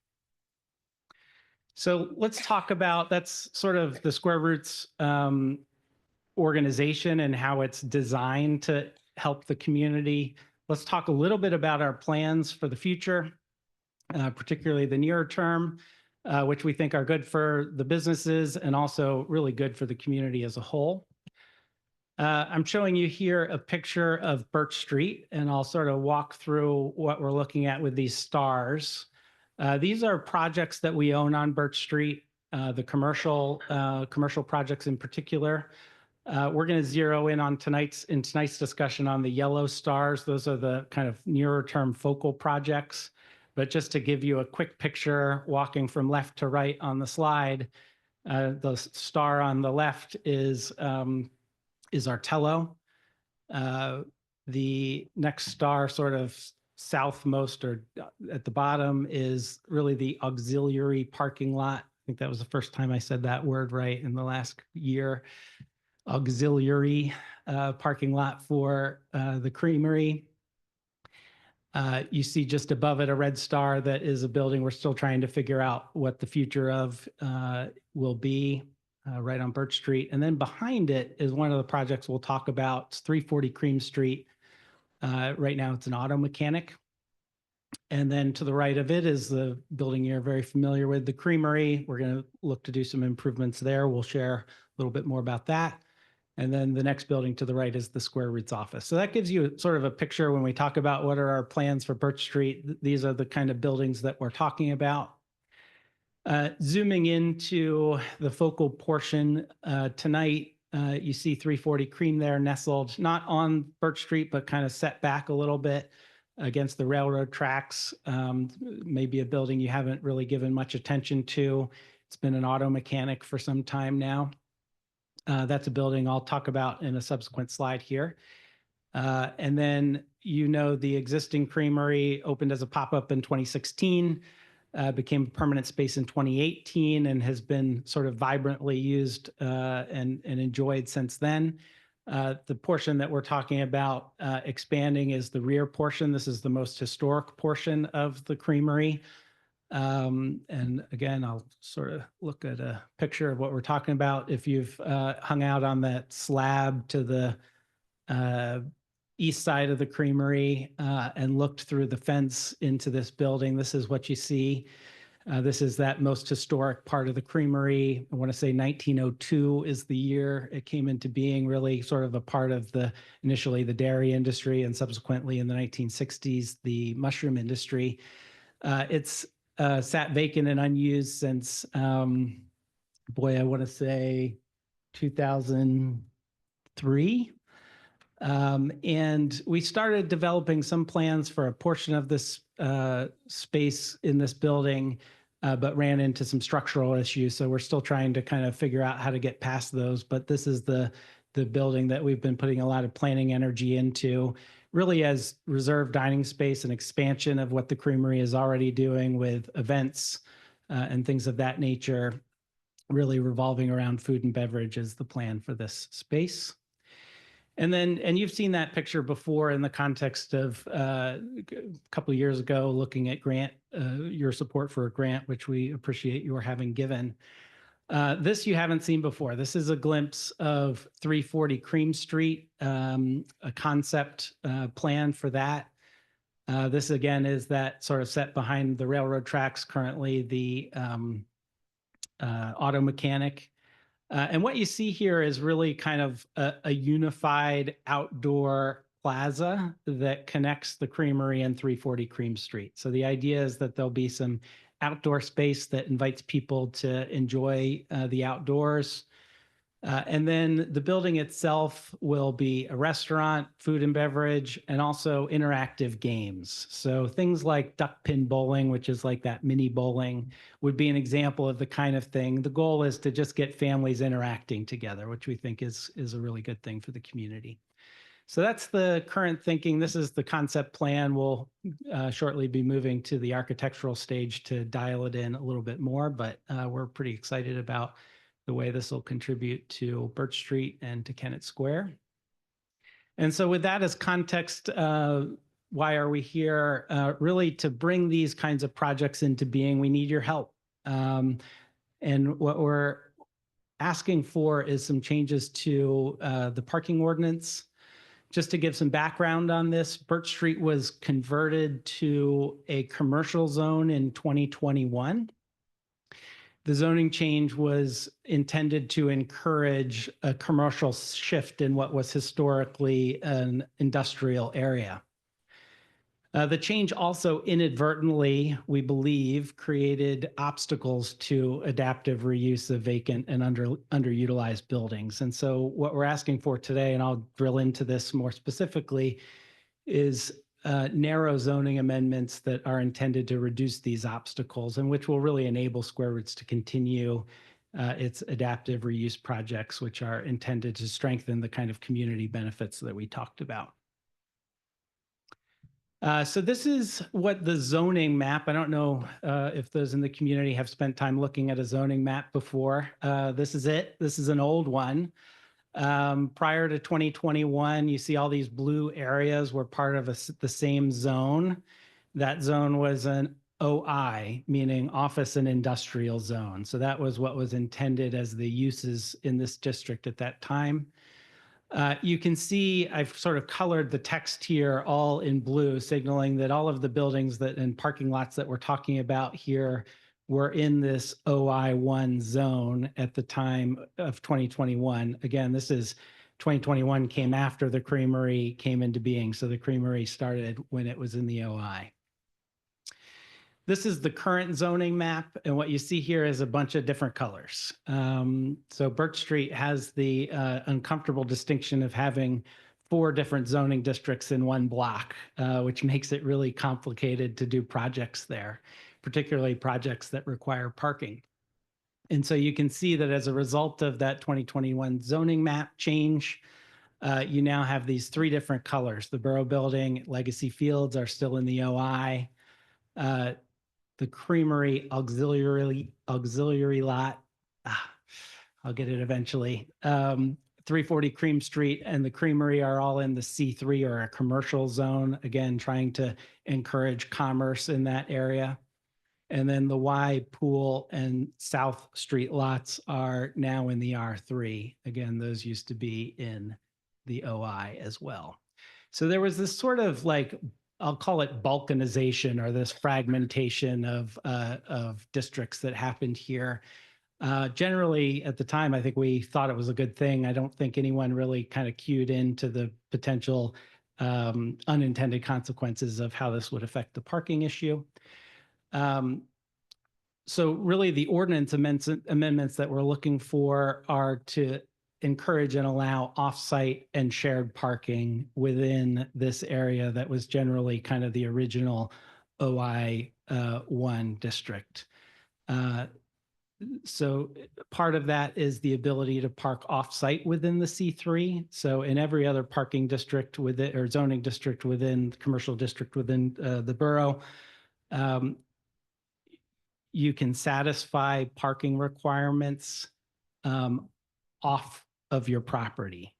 So let's talk about, that's sort of the Square Roots organization and how it's designed to help the community. Let's talk a little bit about our plans for the future, particularly the nearer term, which we think are good for the businesses and also really good for the community as a whole. I'm showing you here a picture of Birch Street, and I'll sort of walk through what we're looking at with these stars. These are projects that we own on Birch Street, the commercial projects in particular. We're going to zero in on tonight's discussion on the yellow stars. Those are the kind of nearer term focal projects. But just to give you a quick picture, walking from left to right on the slide, the star on the left is Artello. The next star, sort of southmost or at the bottom, is really the auxiliary parking lot. I think that was the first time I said that word right in the last year. Auxiliary parking lot for the creamery. You see just above it a red star that is a building we're still trying to figure out what the future of will be, right on Birch Street. And then behind it is one of the projects we'll talk about. It's 340 Cream Street. Right now it's an auto mechanic. And then to the right of it is the building you're very familiar with, the creamery. We're going to look to do some improvements there. We'll share a little bit more about that. And then the next building to the right is the Square Roots office. So that gives you sort of a picture when we talk about what are our plans for Birch Street. These are the kind of buildings that we're talking about. Zooming into the focal portion tonight, you see 340 Cream there nestled, not on Birch Street, but kind of set back a little bit against the railroad tracks. Maybe a building you haven't really given much attention to. It's been an auto mechanic for some time now. That's a building I'll talk about in a subsequent slide here. And then, the existing creamery opened as a pop-up in 2016, became a permanent space in 2018, and has been sort of vibrantly used and enjoyed since then. The portion that we're talking about expanding is the rear portion. This is the most historic portion of the creamery. And again, I'll sort of look at a picture of what we're talking about. If you've hung out on that slab to the east side of the creamery and looked through the fence into this building, this is what you see. This is that most historic part of the creamery. I want to say 1902 is the year it came into being, really sort of a part of initially the dairy industry, and subsequently in the 1960s, the mushroom industry. It's sat vacant and unused since, I want to say 2003. And we started developing some plans for a portion of this space in this building, but ran into some structural issues. So we're still trying to kind of figure out how to get past those. But this is the building that we've been putting a lot of planning energy into, really as reserved dining space and expansion of what the creamery is already doing with events and things of that nature, really revolving around food and beverage is the plan for this space. And you've seen that picture before in the context of a couple of years ago, looking at your support for a grant, which we appreciate your having given. This you haven't seen before. This is a glimpse of 340 Cream Street, a concept plan for that. This again is that sort of set behind the railroad tracks, currently the auto mechanic. And what you see here is really kind of a unified outdoor plaza that connects the creamery and 340 Cream Street. So the idea is that there'll be some outdoor space that invites people to enjoy the outdoors. And then the building itself will be a restaurant, food and beverage, and also interactive games. So things like duck pin bowling, which is like that mini bowling, would be an example of the kind of thing. The goal is to just get families interacting together, which we think is a really good thing for the community. So that's the current thinking. This is the concept plan. We'll shortly be moving to the architectural stage to dial it in a little bit more, but we're pretty excited about the way this will contribute to Birch Street and to Kennett Square. And so with that as context, why are we here? Really to bring these kinds of projects into being, we need your help. And what we're asking for is some changes to the parking ordinance. Just to give some background on this, Birch Street was converted to a commercial zone in 2021. The zoning change was intended to encourage a commercial shift in what was historically an industrial area. The change also inadvertently, we believe, created obstacles to adaptive reuse of vacant and underutilized buildings. And so what we're asking for today, and I'll drill into this more specifically, is narrow zoning amendments that are intended to reduce these obstacles and which will really enable Square Roots to continue its adaptive reuse projects, which are intended to strengthen the kind of community benefits that we talked about. So this is what the zoning map, I don't know if those in the community have spent time looking at a zoning map before. This is it. This is an old one. Prior to 2021, you see all these blue areas were part of the same zone. That zone was an OI, meaning office and industrial zone. So that was what was intended as the uses in this district at that time. You can see I've sort of colored the text here all in blue, signaling that all of the buildings that and parking lots that we're talking about here were in this OI1 zone at the time of 2021. Again, this is 2021 came after the creamery came into being. So the creamery started when it was in the OI. This is the current zoning map, and what you see here is a bunch of different colors. So Birch Street has the uncomfortable distinction of having 4 different zoning districts in one block, which makes it really complicated to do projects there, particularly projects that require parking. And so you can see that as a result of that 2021 zoning map change, you now have these 3 different colors. The Borough Building, Legacy Fields are still in the OI. The Creamery auxiliary lot, I'll get it eventually. 340 Cream Street and the Creamery are all in the C3 or a commercial zone, again, trying to encourage commerce in that area. And then the Y Pool and South Street lots are now in the R3. Again, those used to be in the OI as well. So there was this sort of like, I'll call it balkanization or this fragmentation of districts that happened here. Generally, at the time, I think we thought it was a good thing. I don't think anyone really kind of cued into the potential unintended consequences of how this would affect the parking issue. So really, the ordinance amendments that we're looking for are to encourage and allow off-site and shared parking within this area that was generally kind of the original OI1 district. So part of that is the ability to park off-site within the C3. So in every other parking district within or zoning district within commercial district within the borough, you can satisfy parking requirements off of your property.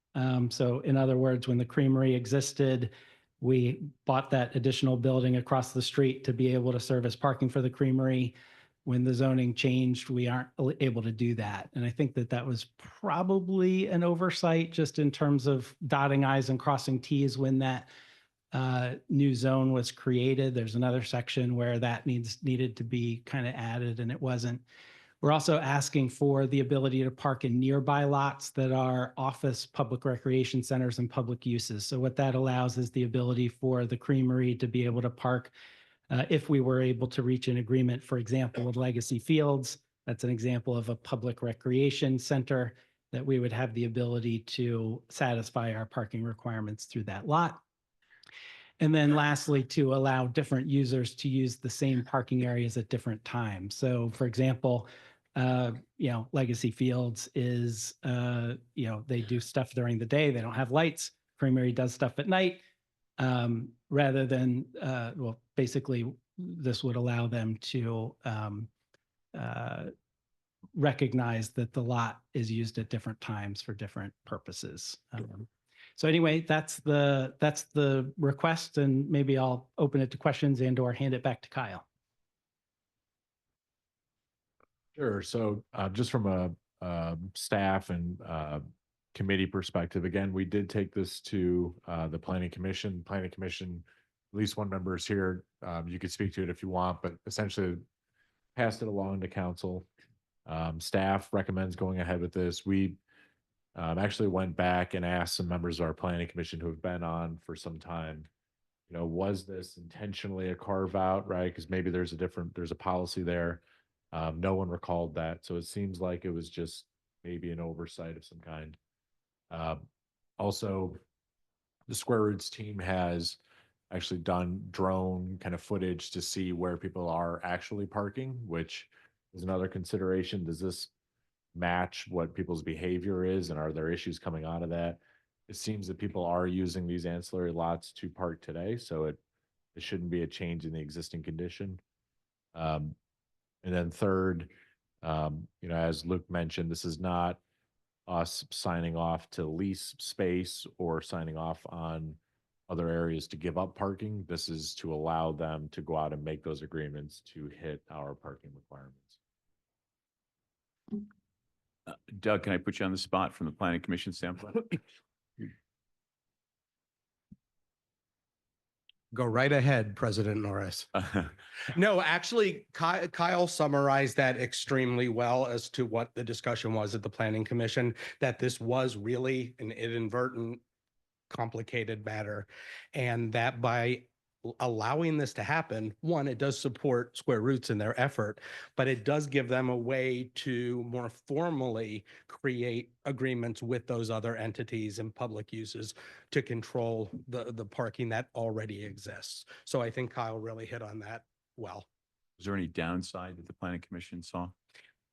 So in other words, when the creamery existed, we bought that additional building across the street to be able to service parking for the creamery. When the zoning changed, we aren't able to do that. And I think that that was probably an oversight just in terms of dotting I's and crossing T's when that new zone was created. There's another section where that needed to be kind of added and it wasn't. We're also asking for the ability to park in nearby lots that are office, public recreation centers, and public uses. So what that allows is the ability for the creamery to be able to park if we were able to reach an agreement, for example, with Legacy Fields. That's an example of a public recreation center that we would have the ability to satisfy our parking requirements through that lot. And then lastly, to allow different users to use the same parking areas at different times. So for example, Legacy Fields is, they do stuff during the day. They don't have lights. Creamery does stuff at night. Rather than, well, basically, this would allow them to recognize that the lot is used at different times for different purposes. So anyway, that's the request, and maybe I'll open it to questions and or hand it back to Kyle.
Sure. So just from a staff and committee perspective, again, we did take this to the Planning Commission. Planning Commission, at least one member is here. You could speak to it if you want, but essentially passed it along to council. Staff recommends going ahead with this. We actually went back and asked some members of our Planning Commission who have been on for some time, you know, was this intentionally a carve out, right? Because maybe there's a policy there. No one recalled that. So it seems like it was just maybe an oversight of some kind. Also, the Square Roots team has actually done drone kind of footage to see where people are actually parking, which is another consideration. Does this match what people's behavior is, and are there issues coming out of that? It seems that people are using these ancillary lots to park today, so it shouldn't be a change in the existing condition. And then third, you know, as Luke mentioned, this is not us signing off to lease space or signing off on other areas to give up parking. This is to allow them to go out and make those agreements to hit our parking requirements.
Doug, can I put you on the spot from the Planning Commission standpoint?
Go right ahead, President Norris. No, actually, Kyle summarized that extremely well as to what the discussion was at the Planning Commission, that this was really an inadvertent, complicated matter, and that by allowing this to happen, one, it does support Square Roots in their effort, but it does give them a way to more formally create agreements with those other entities and public uses to control the parking that already exists. So I think Kyle really hit on that well.
Was there any downside that the Planning Commission saw?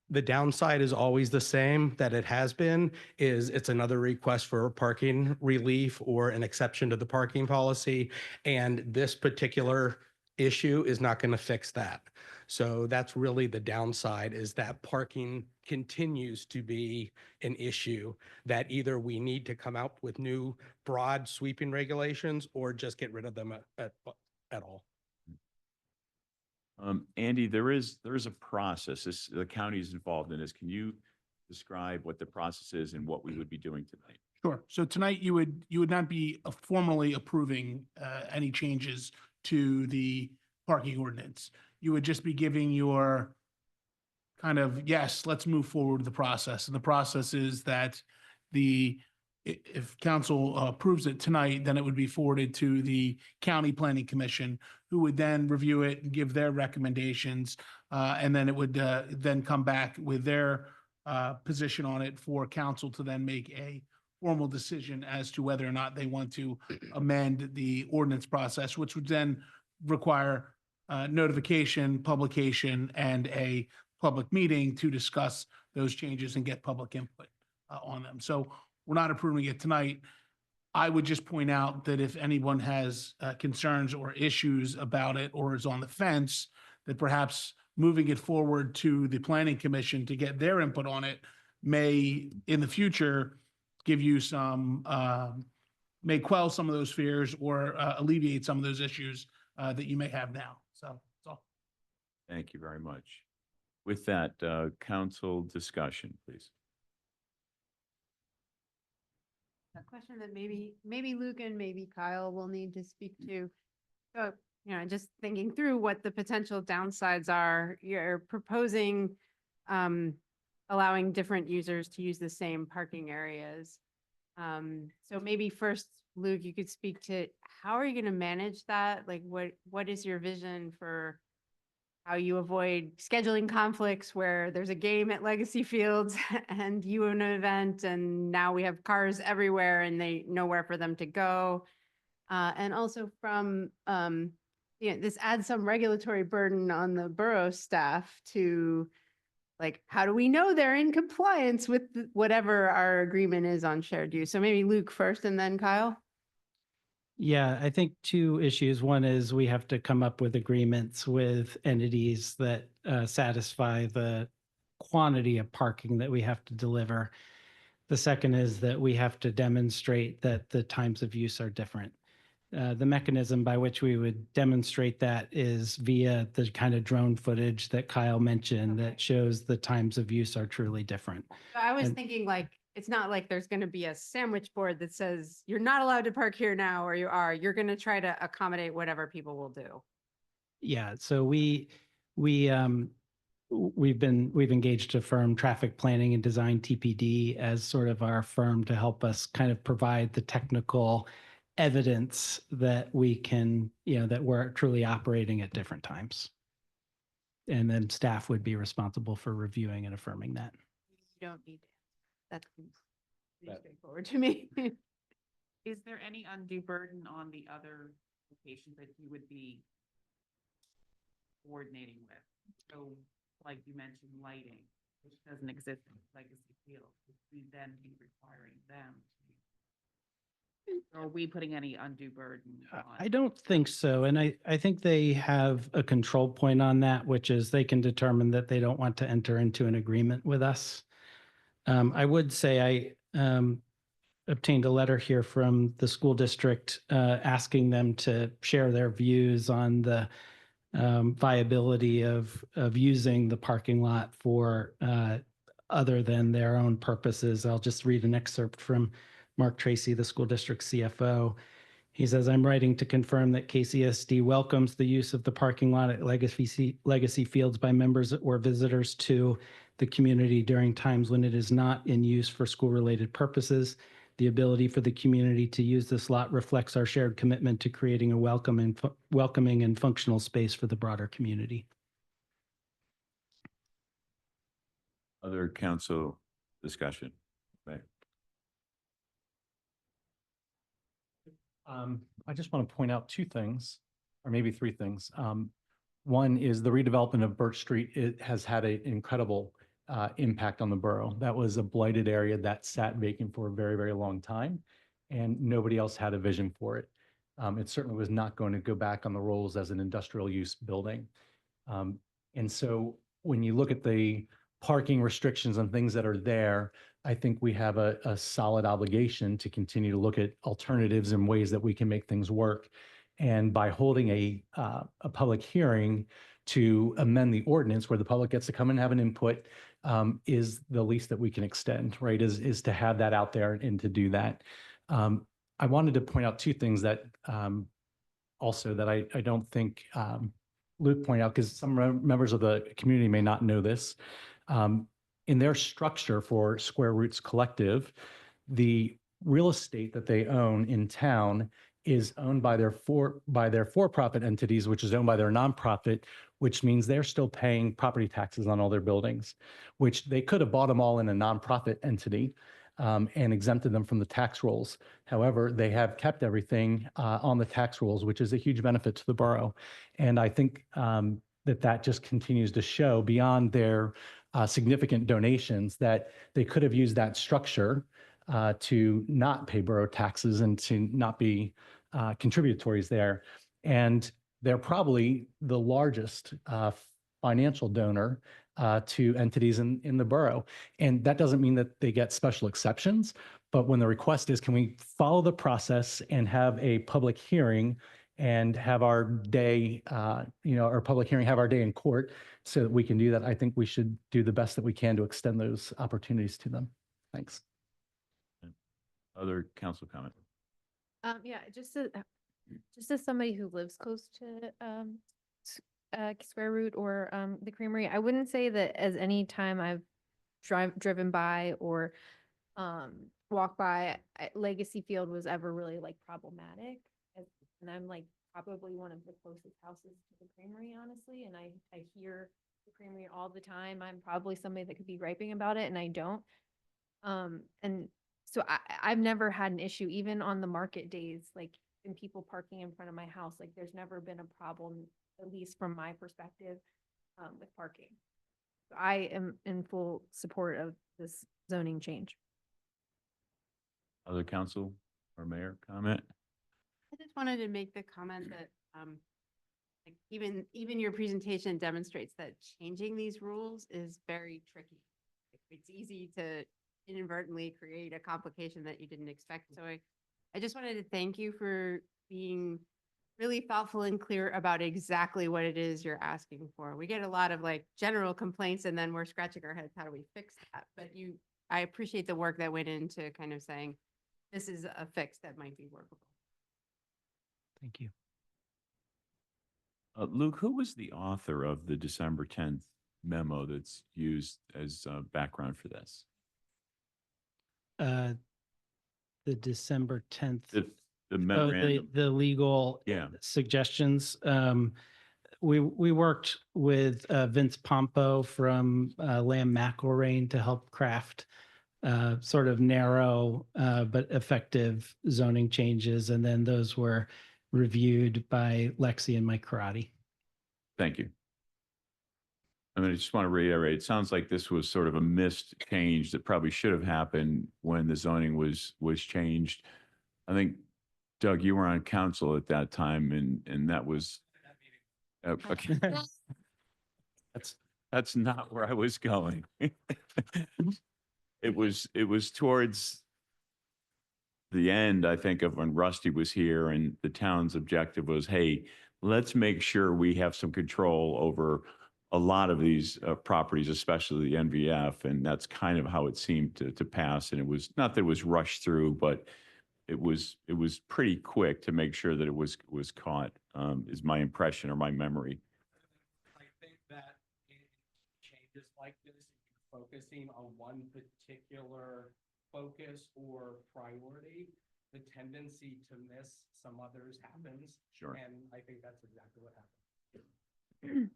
The downside is always the same that it has been, is it's another request for parking relief or an exception to the parking policy. And this particular issue is not going to fix that. So that's really the downside, is that parking continues to be an issue that either we need to come out with new broad sweeping regulations or just get rid of them at all.
Andy, there is a process. The county is involved in this. Can you describe what the process is and what we would be doing tonight?
Sure. So tonight you would not be formally approving any changes to the parking ordinance. You would just be giving your kind of, yes, let's move forward with the process. And the process is that if council approves it tonight, then it would be forwarded to the County Planning Commission, who would then review it and give their recommendations. And then it would then come back with their position on it for council to then make a formal decision as to whether or not they want to amend the ordinance process, which would then require notification, publication, and a public meeting to discuss those changes and get public input on them. So we're not approving it tonight. I would just point out that if anyone has concerns or issues about it or is on the fence, that perhaps moving it forward to the Planning Commission to get their input on it may, in the future, give you some, may quell some of those fears or alleviate some of those issues that you may have now. So that's all.
Thank you very much. With that, council discussion, please.
A question that maybe Luke and maybe Kyle will need to speak to. So, just thinking through what the potential downsides are, you're proposing allowing different users to use the same parking areas. So maybe first, Luke, you could speak to how are you going to manage that? Like, what is your vision for how you avoid scheduling conflicts where there's a game at Legacy Fields and you own an event and now we have cars everywhere and they nowhere for them to go. And also from, this adds some regulatory burden on the borough staff to, like, how do we know they're in compliance with whatever our agreement is on shared use? So maybe Luke first and then Kyle.
Yeah, I think two issues. One is we have to come up with agreements with entities that satisfy the quantity of parking that we have to deliver. The second is that we have to demonstrate that the times of use are different. The mechanism by which we would demonstrate that is via the kind of drone footage that Kyle mentioned that shows the times of use are truly different.
So I was
And-
thinking like, it's not like there's gonna be a sandwich board that says, you're not allowed to park here now, or you are. You're gonna try to accommodate whatever people will do.
Yeah, so we've engaged a firm, Traffic Planning and Design TPD, as sort of our firm to help us kind of provide the technical evidence that we can, that we're truly operating at different times. And then staff would be responsible for reviewing and affirming that.
You don't need, that seems pretty straightforward to me.
Is there any undue burden on the other locations that you would be coordinating with? So like you mentioned, lighting, which doesn't exist in Legacy Field, would we then be requiring them to? Or are we putting any undue burden on?
I don't think so. And I think they have a control point on that, which is they can determine that they don't want to enter into an agreement with us. I would say I obtained a letter here from the school district asking them to share their views on the viability of using the parking lot for other than their own purposes. I'll just read an excerpt from Mark Tracy, the school district CFO. He says, I'm writing to confirm that KCSD welcomes the use of the parking lot at Legacy Fields by members or visitors to the community during times when it is not in use for school-related purposes. The ability for the community to use this lot reflects our shared commitment to creating a welcoming and functional space for the broader community.
Other council discussion? Right.
I just want to point out two things, or maybe three things. One is the redevelopment of Birch Street. It has had an incredible impact on the borough. That was a blighted area that sat vacant for a very, very long time, and nobody else had a vision for it. It certainly was not going to go back on the rolls as an industrial use building. And so when you look at the parking restrictions and things that are there, I think we have a solid obligation to continue to look at alternatives and ways that we can make things work. And by holding a public hearing to amend the ordinance where the public gets to come and have an input is the least that we can extend, right? Is to have that out there and to do that. I wanted to point out two things that also that I don't think Luke pointed out, because some members of the community may not know this. In their structure for Square Roots Collective, the real estate that they own in town is owned by their for-profit entities, which is owned by their nonprofit, which means they're still paying property taxes on all their buildings, which they could have bought them all in a nonprofit entity and exempted them from the tax rolls. However, they have kept everything on the tax rolls, which is a huge benefit to the borough. And I think that just continues to show beyond their significant donations that they could have used that structure to not pay borough taxes and to not be contributories there. And they're probably the largest financial donor to entities in the borough. And that doesn't mean that they get special exceptions, but when the request is, can we follow the process and have a public hearing and have our day, our public hearing, have our day in court so that we can do that, I think we should do the best that we can to extend those opportunities to them. Thanks.
Other council comment?
Yeah, just as somebody who lives close to Square Root or the Creamery, I wouldn't say that as any time I've driven by or walked by, Legacy Field was ever really like problematic. And I'm like probably one of the closest houses to the Creamery, honestly. And I hear the Creamery all the time. I'm probably somebody that could be griping about it, and I don't. And so I've never had an issue, even on the market days, like in people parking in front of my house. Like there's never been a problem, at least from my perspective, with parking. So I am in full support of this zoning change.
Other council or mayor comment?
I just wanted to make the comment that, like even your presentation demonstrates that changing these rules is very tricky. Like, it's easy to inadvertently create a complication that you didn't expect. So I just wanted to thank you for being really thoughtful and clear about exactly what it is you're asking for. We get a lot of like general complaints and then we're scratching our heads, how do we fix that? But I appreciate the work that went into kind of saying, this is a fix that might be workable.
Thank you.
Luke, who was the author of the December 10th memo that's used as background for this?
The December 10th.
The
Oh,
memorandum.
the legal
Yeah.
suggestions. We worked with Vince Pompo from Lamb McElrain to help craft sort of narrow but effective zoning changes. And then those were reviewed by Lexi and Mike Karate.
Thank you. I mean, I just want to reiterate, it sounds like this was sort of a missed change that probably should have happened when the zoning was changed. I think, Doug, you were on council at that time and that was, okay. That's not where I was going. It was towards the end, I think, of when Rusty was here and the town's objective was, hey, let's make sure we have some control over a lot of these properties, especially the NVF. And that's kind of how it seemed to pass. And it was not that it was rushed through, but it was pretty quick to make sure that it was caught, is my impression or my memory.
I think that in changes like this, if you're focusing on one particular focus or priority, the tendency to miss some others happens.
Sure.
And I think that's exactly what happened.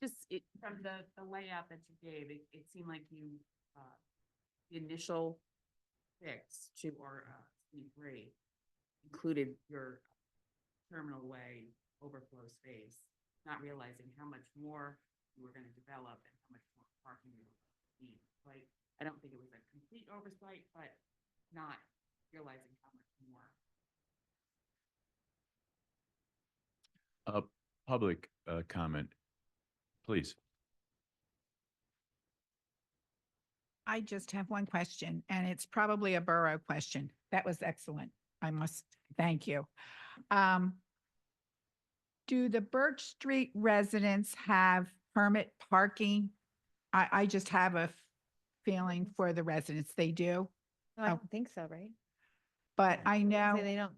Just from the layout that you gave, it seemed like you, the initial fix to, or C3 included your terminal way overflow space, not realizing how much more you were going to develop and how much more parking you need. Like, I don't think it was a complete oversight, but not realizing how much more.
Public comment, please.
I just have one question, and it's probably a borough question. That was excellent. I must thank you. Do the Birch Street residents have permit parking? I just have a feeling for the residents. They do,
No, I don't think so, right?
but I know.
Say they don't.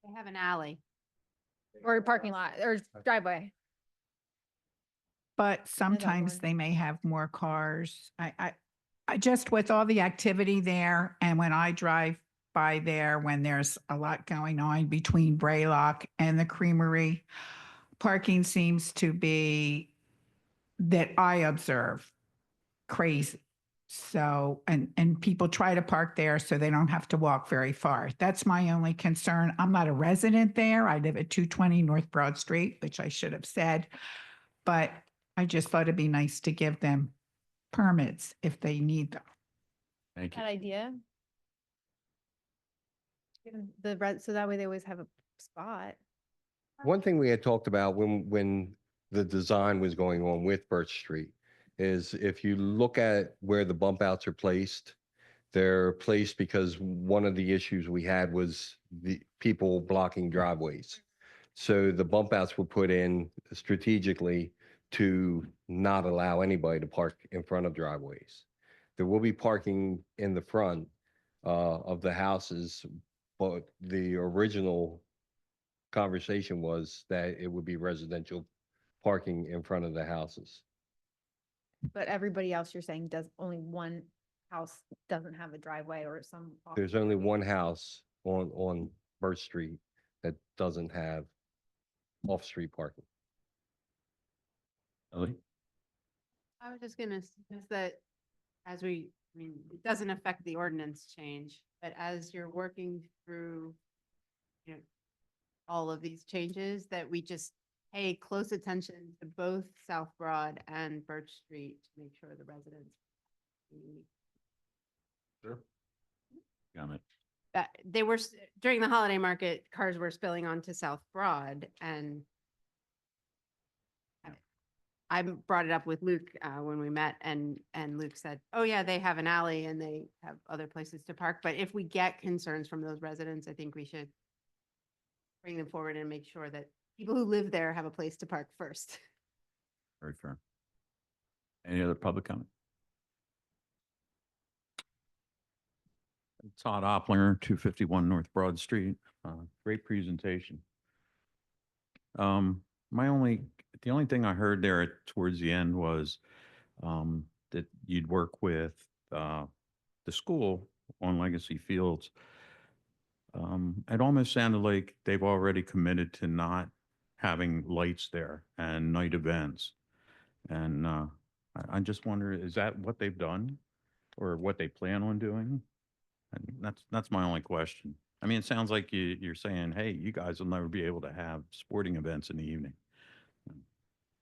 They have an alley.
Or a parking lot or driveway.
But sometimes they may have more cars. I just with all the activity there and when I drive by there, when there's a lot going on between Braylock and the Creamery, parking seems to be, that I observe, crazy. So, and people try to park there so they don't have to walk very far. That's my only concern. I'm not a resident there. I live at 220 North Broad Street, which I should have said, but I just thought it'd be nice to give them permits if they need them.
Thank you.
That idea. Give them so that way they always have a spot.
One thing we had talked about when the design was going on with Birch Street is if you look at where the bump outs are placed, they're placed because one of the issues we had was the people blocking driveways. So the bump outs were put in strategically to not allow anybody to park in front of driveways. There will be parking in the front of the houses, but the original conversation was that it would be residential parking in front of the houses.
But everybody else you're saying does, only one house doesn't have a driveway or some.
There's only one house on Birch Street that doesn't have off-street parking.
Ellie?
I was just gonna suggest that as it doesn't affect the ordinance change, but as you're working through, all of these changes, that we just pay close attention to both South Broad and Birch Street to make sure the residents.
Sure.
Comment.
They were, during the holiday market, cars were spilling onto South Broad, and I brought it up with Luke when we met, and Luke said, oh yeah, they have an alley and they have other places to park. But if we get concerns from those residents, I think we should bring them forward and make sure that people who live there have a place to park first.
Very fair. Any other public comment? Todd Oplinger, 251 North Broad Street. Great presentation. The only thing I heard there towards the end was that you'd work with the school on Legacy Fields. It almost sounded like they've already committed to not having lights there and night events. And I just wonder, is that what they've done or what they plan on doing? And that's my only question. I mean, it sounds like you're saying, hey, you guys will never be able to have sporting events in the evening.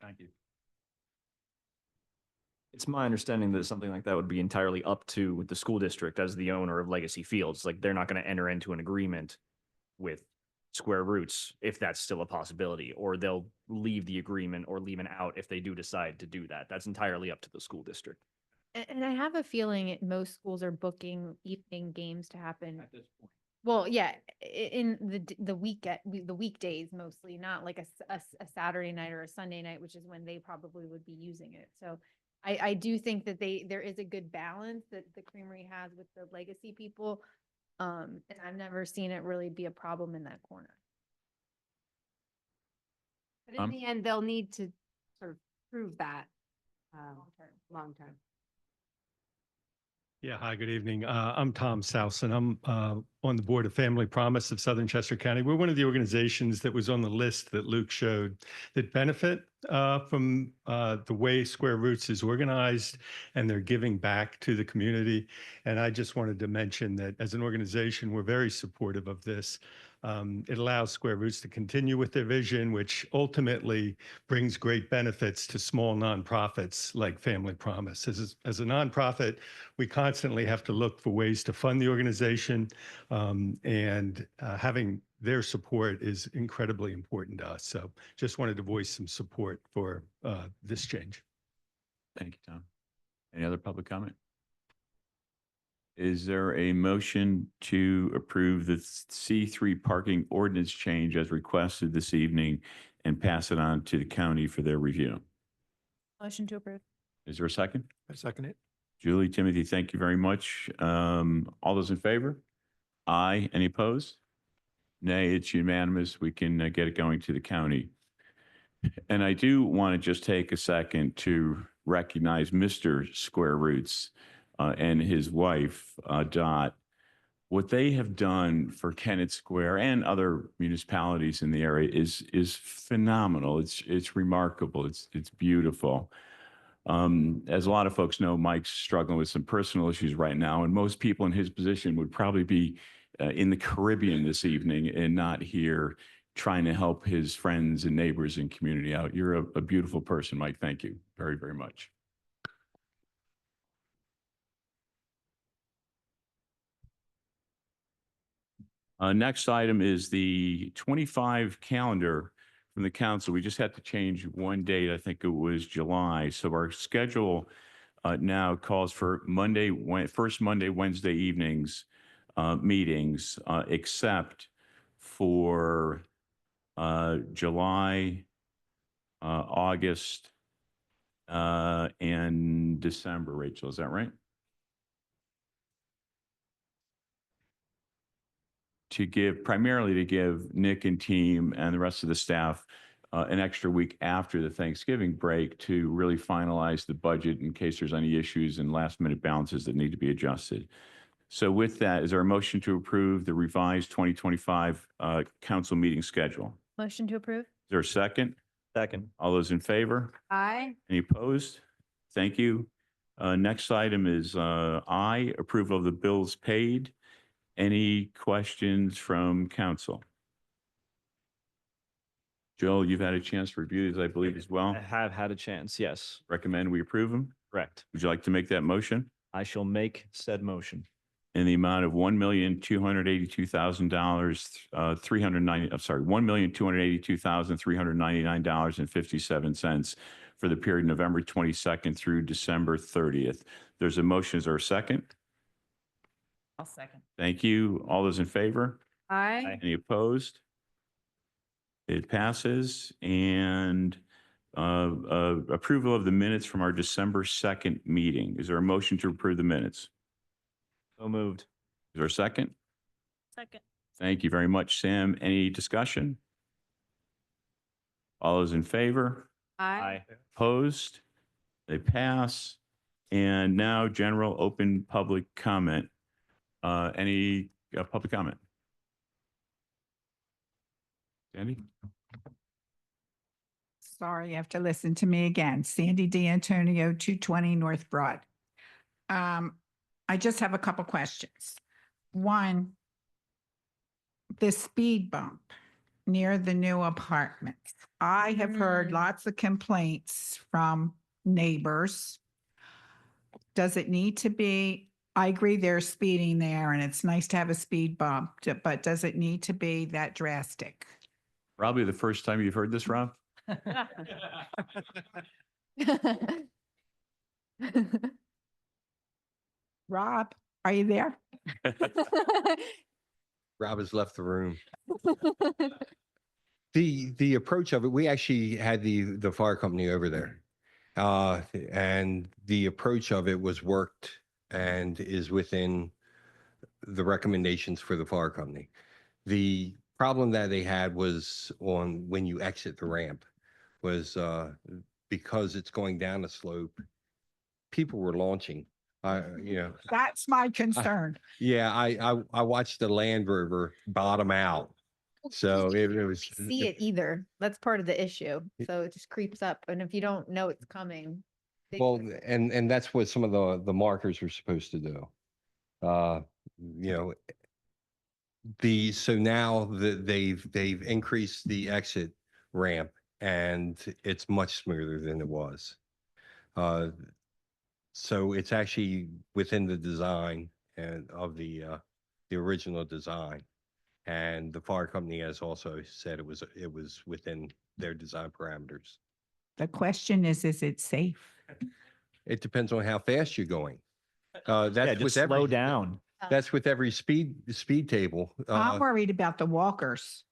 Thank you.
It's my understanding that something like that would be entirely up to the school district as the owner of Legacy Fields. Like, they're not going to enter into an agreement with Square Roots if that's still a possibility, or they'll leave the agreement or leave an out if they do decide to do that. That's entirely up to the school district.
And I have a feeling most schools are booking evening games to happen.
At this point.
Well, yeah, in the weekdays mostly, not like a Saturday night or a Sunday night, which is when they probably would be using it. So I do think that there is a good balance that the Creamery has with the Legacy people. And I've never seen it really be a problem in that corner.
But in the end, they'll need to sort of prove that long term.
Yeah, hi, good evening. I'm Tom Souson. I'm on the board of Family Promise of Southern Chester County. We're one of the organizations that was on the list that Luke showed that benefit from the way Square Roots is organized, and they're giving back to the community. And I just wanted to mention that as an organization, we're very supportive of this. It allows Square Roots to continue with their vision, which ultimately brings great benefits to small nonprofits like Family Promise. As a nonprofit, we constantly have to look for ways to fund the organization, and having their support is incredibly important to us. So just wanted to voice some support for this change.
Thank you, Tom. Any other public comment? Is there a motion to approve the C3 parking ordinance change as requested this evening and pass it on to the county for their review?
Motion to approve.
Is there a second?
I second it.
Julie, Timothy, thank you very much. All those in favor? Aye. Any opposed? Nay, it's unanimous. We can get it going to the county. And I do want to just take a second to recognize Mr. Square Roots and his wife, Dot. What they have done for Kennett Square and other municipalities in the area is phenomenal. It's remarkable. It's beautiful. As a lot of folks know, Mike's struggling with some personal issues right now, and most people in his position would probably be in the Caribbean this evening and not here trying to help his friends and neighbors and community out. You're a beautiful person, Mike. Thank you very, very much. Next item is the 25 calendar from the council. We just had to change one date. I think it was July. So our schedule now calls for first Monday, Wednesday evenings meetings, except for July, August, and December. Rachel, is that right? Primarily to give Nick and team and the rest of the staff an extra week after the Thanksgiving break to really finalize the budget in case there's any issues and last minute balances that need to be adjusted. So with that, is there a motion to approve the revised 2025 council meeting schedule?
Motion to approve.
Is there a second?
Second.
All those in favor?
Aye.
Any opposed? Thank you. Next item is I, approval of the bills paid. Any questions from council? Joel, you've had a chance to review these, I believe, as well.
I have had a chance, yes.
Recommend we approve them.
Correct.
Would you like to make that motion?
I shall make said motion.
in the amount of $1,282,000, $1,282,399.57 for the period November 22nd through December 30th. There's a motion. Is there a second?
I'll second.
Thank you. All those in favor?
Aye.
Any opposed? It passes. And approval of the minutes from our December 2nd meeting. Is there a motion to approve the minutes?
So moved.
Is there a second?
Second.
Thank you very much, Sam. Any discussion? All those in favor?
Aye.
Opposed? They pass. And now general open public comment. Any public comment? Sandy?
Sorry, you have to listen to me again. Sandy D'Antonio, 220 North Broad. I just have a couple questions. One, the speed bump near the new apartments. I have heard lots of complaints from neighbors. Does it need to be, I agree there's speeding there and it's nice to have a speed bump, but does it need to be that drastic?
Probably the first time you've heard this, Rob?
Rob, are you there?
Rob has left the room. The approach of it, we actually had the fire company over there. And the approach of it was worked and is within the recommendations for the fire company. The problem that they had was on when you exit the ramp was because it's going down a slope, people were launching.
That's my concern.
Yeah, I watched the Land Rover bottom out. So it was.
See it either. That's part of the issue. So it just creeps up. And if you don't know it's coming.
Well, and that's what some of the markers are supposed to do. So now they've increased the exit ramp and it's much smoother than it was. So it's actually within the design and of the original design. And the fire company has also said it was within their design parameters.
The question is it safe?
It depends on how fast you're going.
Yeah,
That's
just
with
slow
every,
down.
that's with every speed table.
I'm worried about the walkers,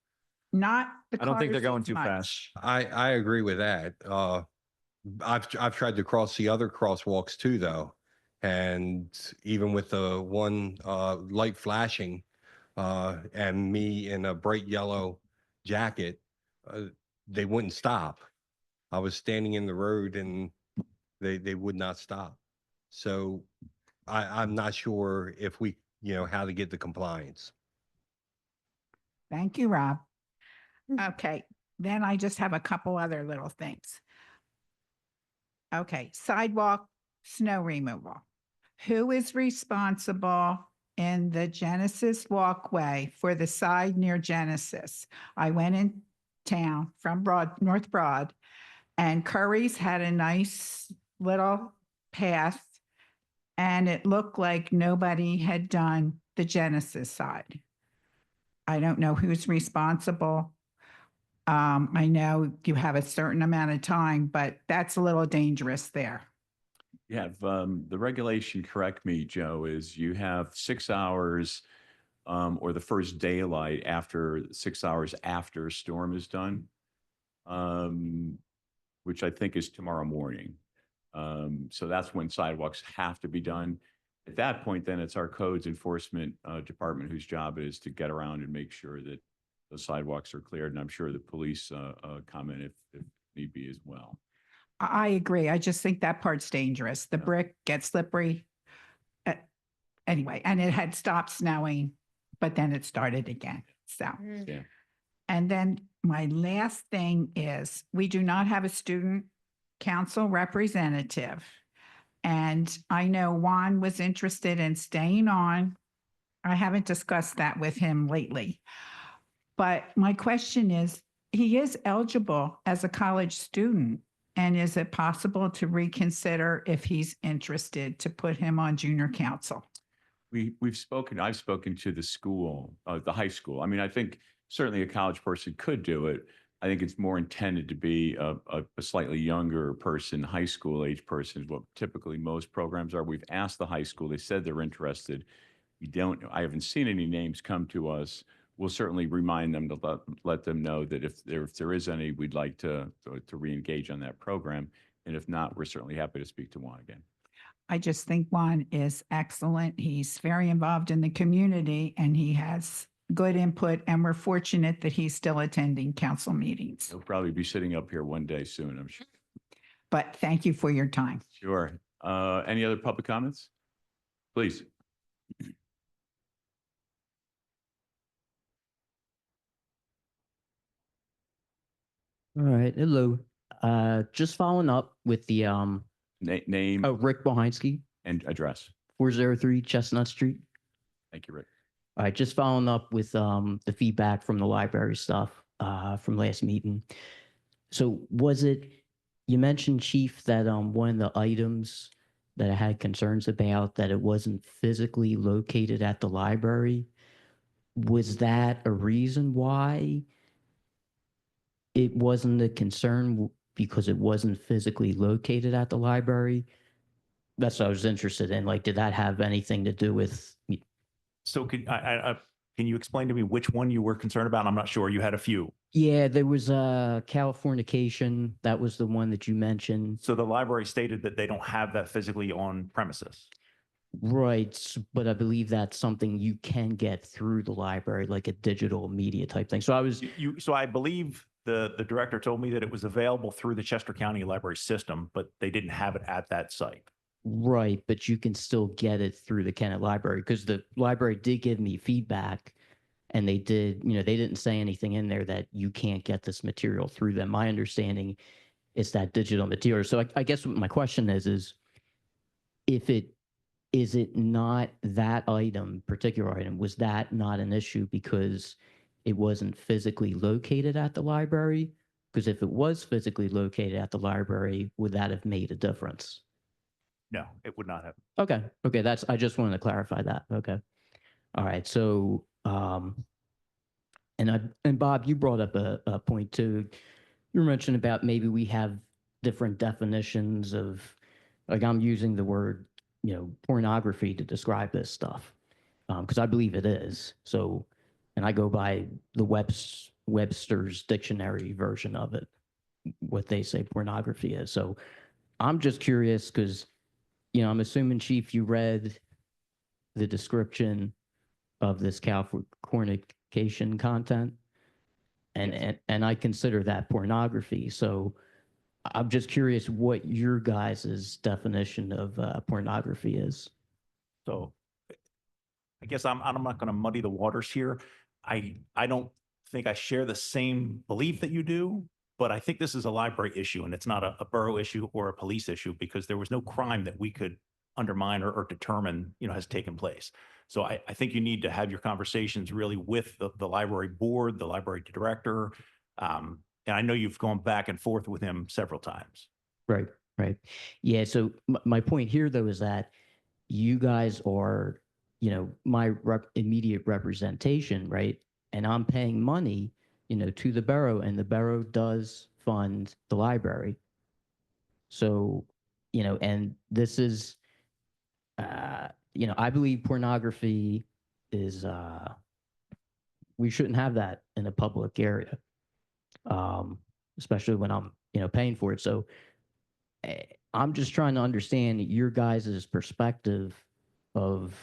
not the
I don't think they're
cars
going
as
too
much.
fast.
I agree with that. I've tried to cross the other crosswalks too, though. And even with the one light flashing and me in a bright yellow jacket, they wouldn't stop. I was standing in the road and they would not stop. So I'm not sure if we, how to get the compliance.
Thank you, Rob. Okay, then I just have a couple other little things. Okay, sidewalk, snow removal. Who is responsible in the Genesis walkway for the side near Genesis? I went in town from North Broad, and Curry's had a nice little path, and it looked like nobody had done the Genesis side. I don't know who's responsible. I know you have a certain amount of time, but that's a little dangerous there.
You have, the regulation, correct me, Joe, is you have 6 hours or the first daylight after 6 hours after a storm is done, which I think is tomorrow morning. So that's when sidewalks have to be done. At that point, then it's our codes enforcement department whose job it is to get around and make sure that the sidewalks are cleared. And I'm sure the police comment if need be as well.
I agree. I just think that part's dangerous. The brick gets slippery. Anyway, and it had stopped snowing, but then it started again. So,
Yeah.
and then my last thing is we do not have a student council representative. And I know Juan was interested in staying on. I haven't discussed that with him lately. But my question is, he is eligible as a college student. And is it possible to reconsider if he's interested to put him on junior council?
We've spoken, I've spoken to the school, the high school. I mean, I think certainly a college person could do it. I think it's more intended to be a slightly younger person, high school age person, is what typically most programs are. We've asked the high school, they said they're interested. I haven't seen any names come to us. We'll certainly remind them to let them know that if there is any, we'd like to reengage on that program. And if not, we're certainly happy to speak to Juan again.
I just think Juan is excellent. He's very involved in the community and he has good input, and we're fortunate that he's still attending council meetings.
He'll probably be sitting up here one day soon, I'm sure.
But thank you for your time.
Sure. Any other public comments? Please.
All right, hello. Just following up with the
Name
Rick Bohinski,
and address.
403 Chestnut Street.
Thank you, Rick.
All right, just following up with the feedback from the library stuff from last meeting. So was it, you mentioned, Chief, that one of the items that I had concerns about, that it wasn't physically located at the library. Was that a reason why it wasn't a concern, because it wasn't physically located at the library? That's what I was interested in. Like, did that have anything to do with?
So can you explain to me which one you were concerned about? I'm not sure. You had a few.
Yeah, there was Californication. That was the one that you mentioned.
So the library stated that they don't have that physically on premises.
Right, but I believe that's something you can get through the library, like a digital media type thing. So I was,
So I believe the director told me that it was available through the Chester County Library system, but they didn't have it at that site.
right, but you can still get it through the Kennett Library, because the library did give me feedback, and they did, they didn't say anything in there that you can't get this material through them. My understanding is that digital material. So I guess what my question is is it not that particular item, was that not an issue because it wasn't physically located at the library? Because if it was physically located at the library, would that have made a difference?
No, it would not have.
Okay. I just wanted to clarify that. Okay. All right. So, and Bob, you brought up a point too. You mentioned about maybe we have different definitions of, like, I'm using the word, pornography to describe this stuff, because I believe it is. So, and I go by the Webster's dictionary version of it, what they say pornography is. So I'm just curious because, I'm assuming, Chief, you read the description of this Californication content, and I consider that pornography. So I'm just curious what your guys' definition of pornography is.
So I guess I'm not going to muddy the waters here. I don't think I share the same belief that you do, but I think this is a library issue and it's not a borough issue or a police issue, because there was no crime that we could undermine or determine, has taken place. So I think you need to have your conversations really with the library board, the library director. And I know you've gone back and forth with him several times.
Right. Yeah. So my point here, though, is that you guys are, my immediate representation, right? And I'm paying money, to the borough, and the borough does fund the library. So, and this is, I believe pornography is, we shouldn't have that in a public area, especially when I'm, paying for it. So I'm just trying to understand your guys' perspective of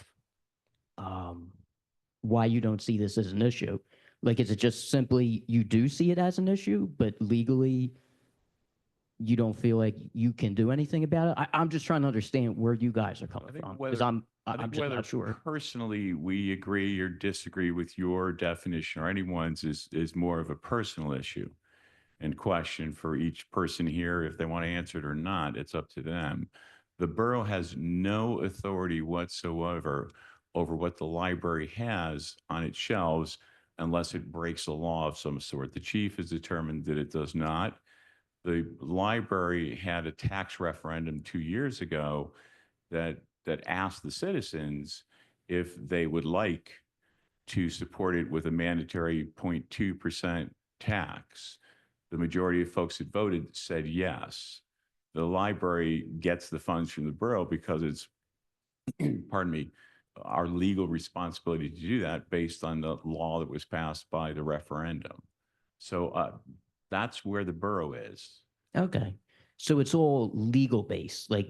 why you don't see this as an issue. Like, is it just simply you do see it as an issue, but legally you don't feel like you can do anything about it? I'm just trying to understand where you guys are coming from, because I'm just not sure.
Personally, we agree or disagree with your definition or anyone's is more of a personal issue and question for each person here. If they want to answer it or not, it's up to them. The borough has no authority whatsoever over what the library has on its shelves unless it breaks a law of some sort. The chief has determined that it does not. The library had a tax referendum 2 years ago that asked the citizens if they would like to support it with a mandatory 0.2% tax. The majority of folks that voted said yes. The library gets the funds from the borough because it's, pardon me, our legal responsibility to do that based on the law that was passed by the referendum. So that's where the borough is.
Okay. So it's all legal based, like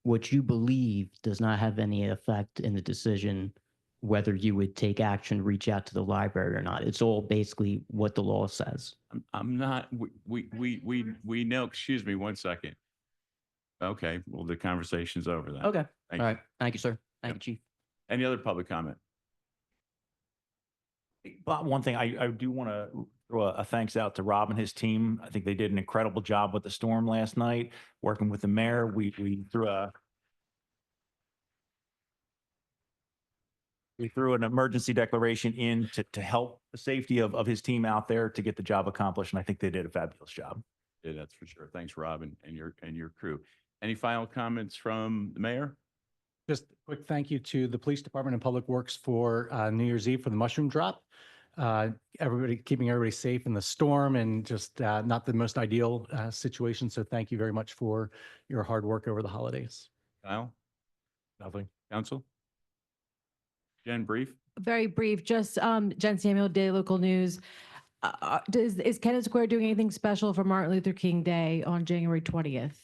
what you believe does not have any effect in the decision whether you would take action, reach out to the library or not. It's all basically what the law says.
I'm not, we know, excuse me, one second. Okay, well, the conversation's over then.
Okay.
Thank
All
you.
right. Thank you, sir. Thank
Yep.
you, Chief.
Any other public comment?
But one thing I do want to throw a thanks out to Rob and his team. I think they did an incredible job with the storm last night, working with the mayor. We threw an emergency declaration in to help the safety of his team out there to get the job accomplished. And I think they did a fabulous job.
Yeah, that's for sure. Thanks, Rob, and your crew. Any final comments from the mayor?
Just a quick thank you to the Police Department and Public Works for New Year's Eve for the mushroom drop. Keeping everybody safe in the storm and just not the most ideal situation. So thank you very much for your hard work over the holidays.
Kyle?
Nothing.
Council? Jen, brief?
Very brief, just Jen Samuel, Daily Local News. Is Kennett Square doing anything special for Martin Luther King Day on January 20th?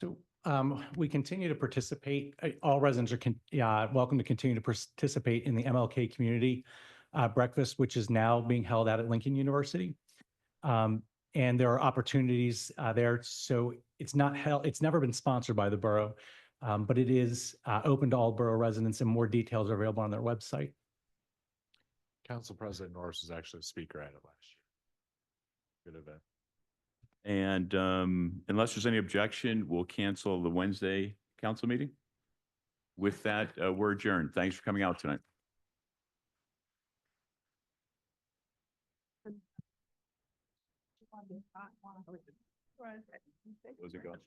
So we continue to participate. All residents are welcome to continue to participate in the MLK Community Breakfast, which is now being held out at Lincoln University. And there are opportunities there. So it's never been sponsored by the borough, but it is open to all borough residents, and more details are available on their website.
Council President Norris was actually a speaker at it last year. Good event.
And unless there's any objection, we'll cancel the Wednesday council meeting. With that, we're adjourned. Thanks for coming out tonight. Was it going?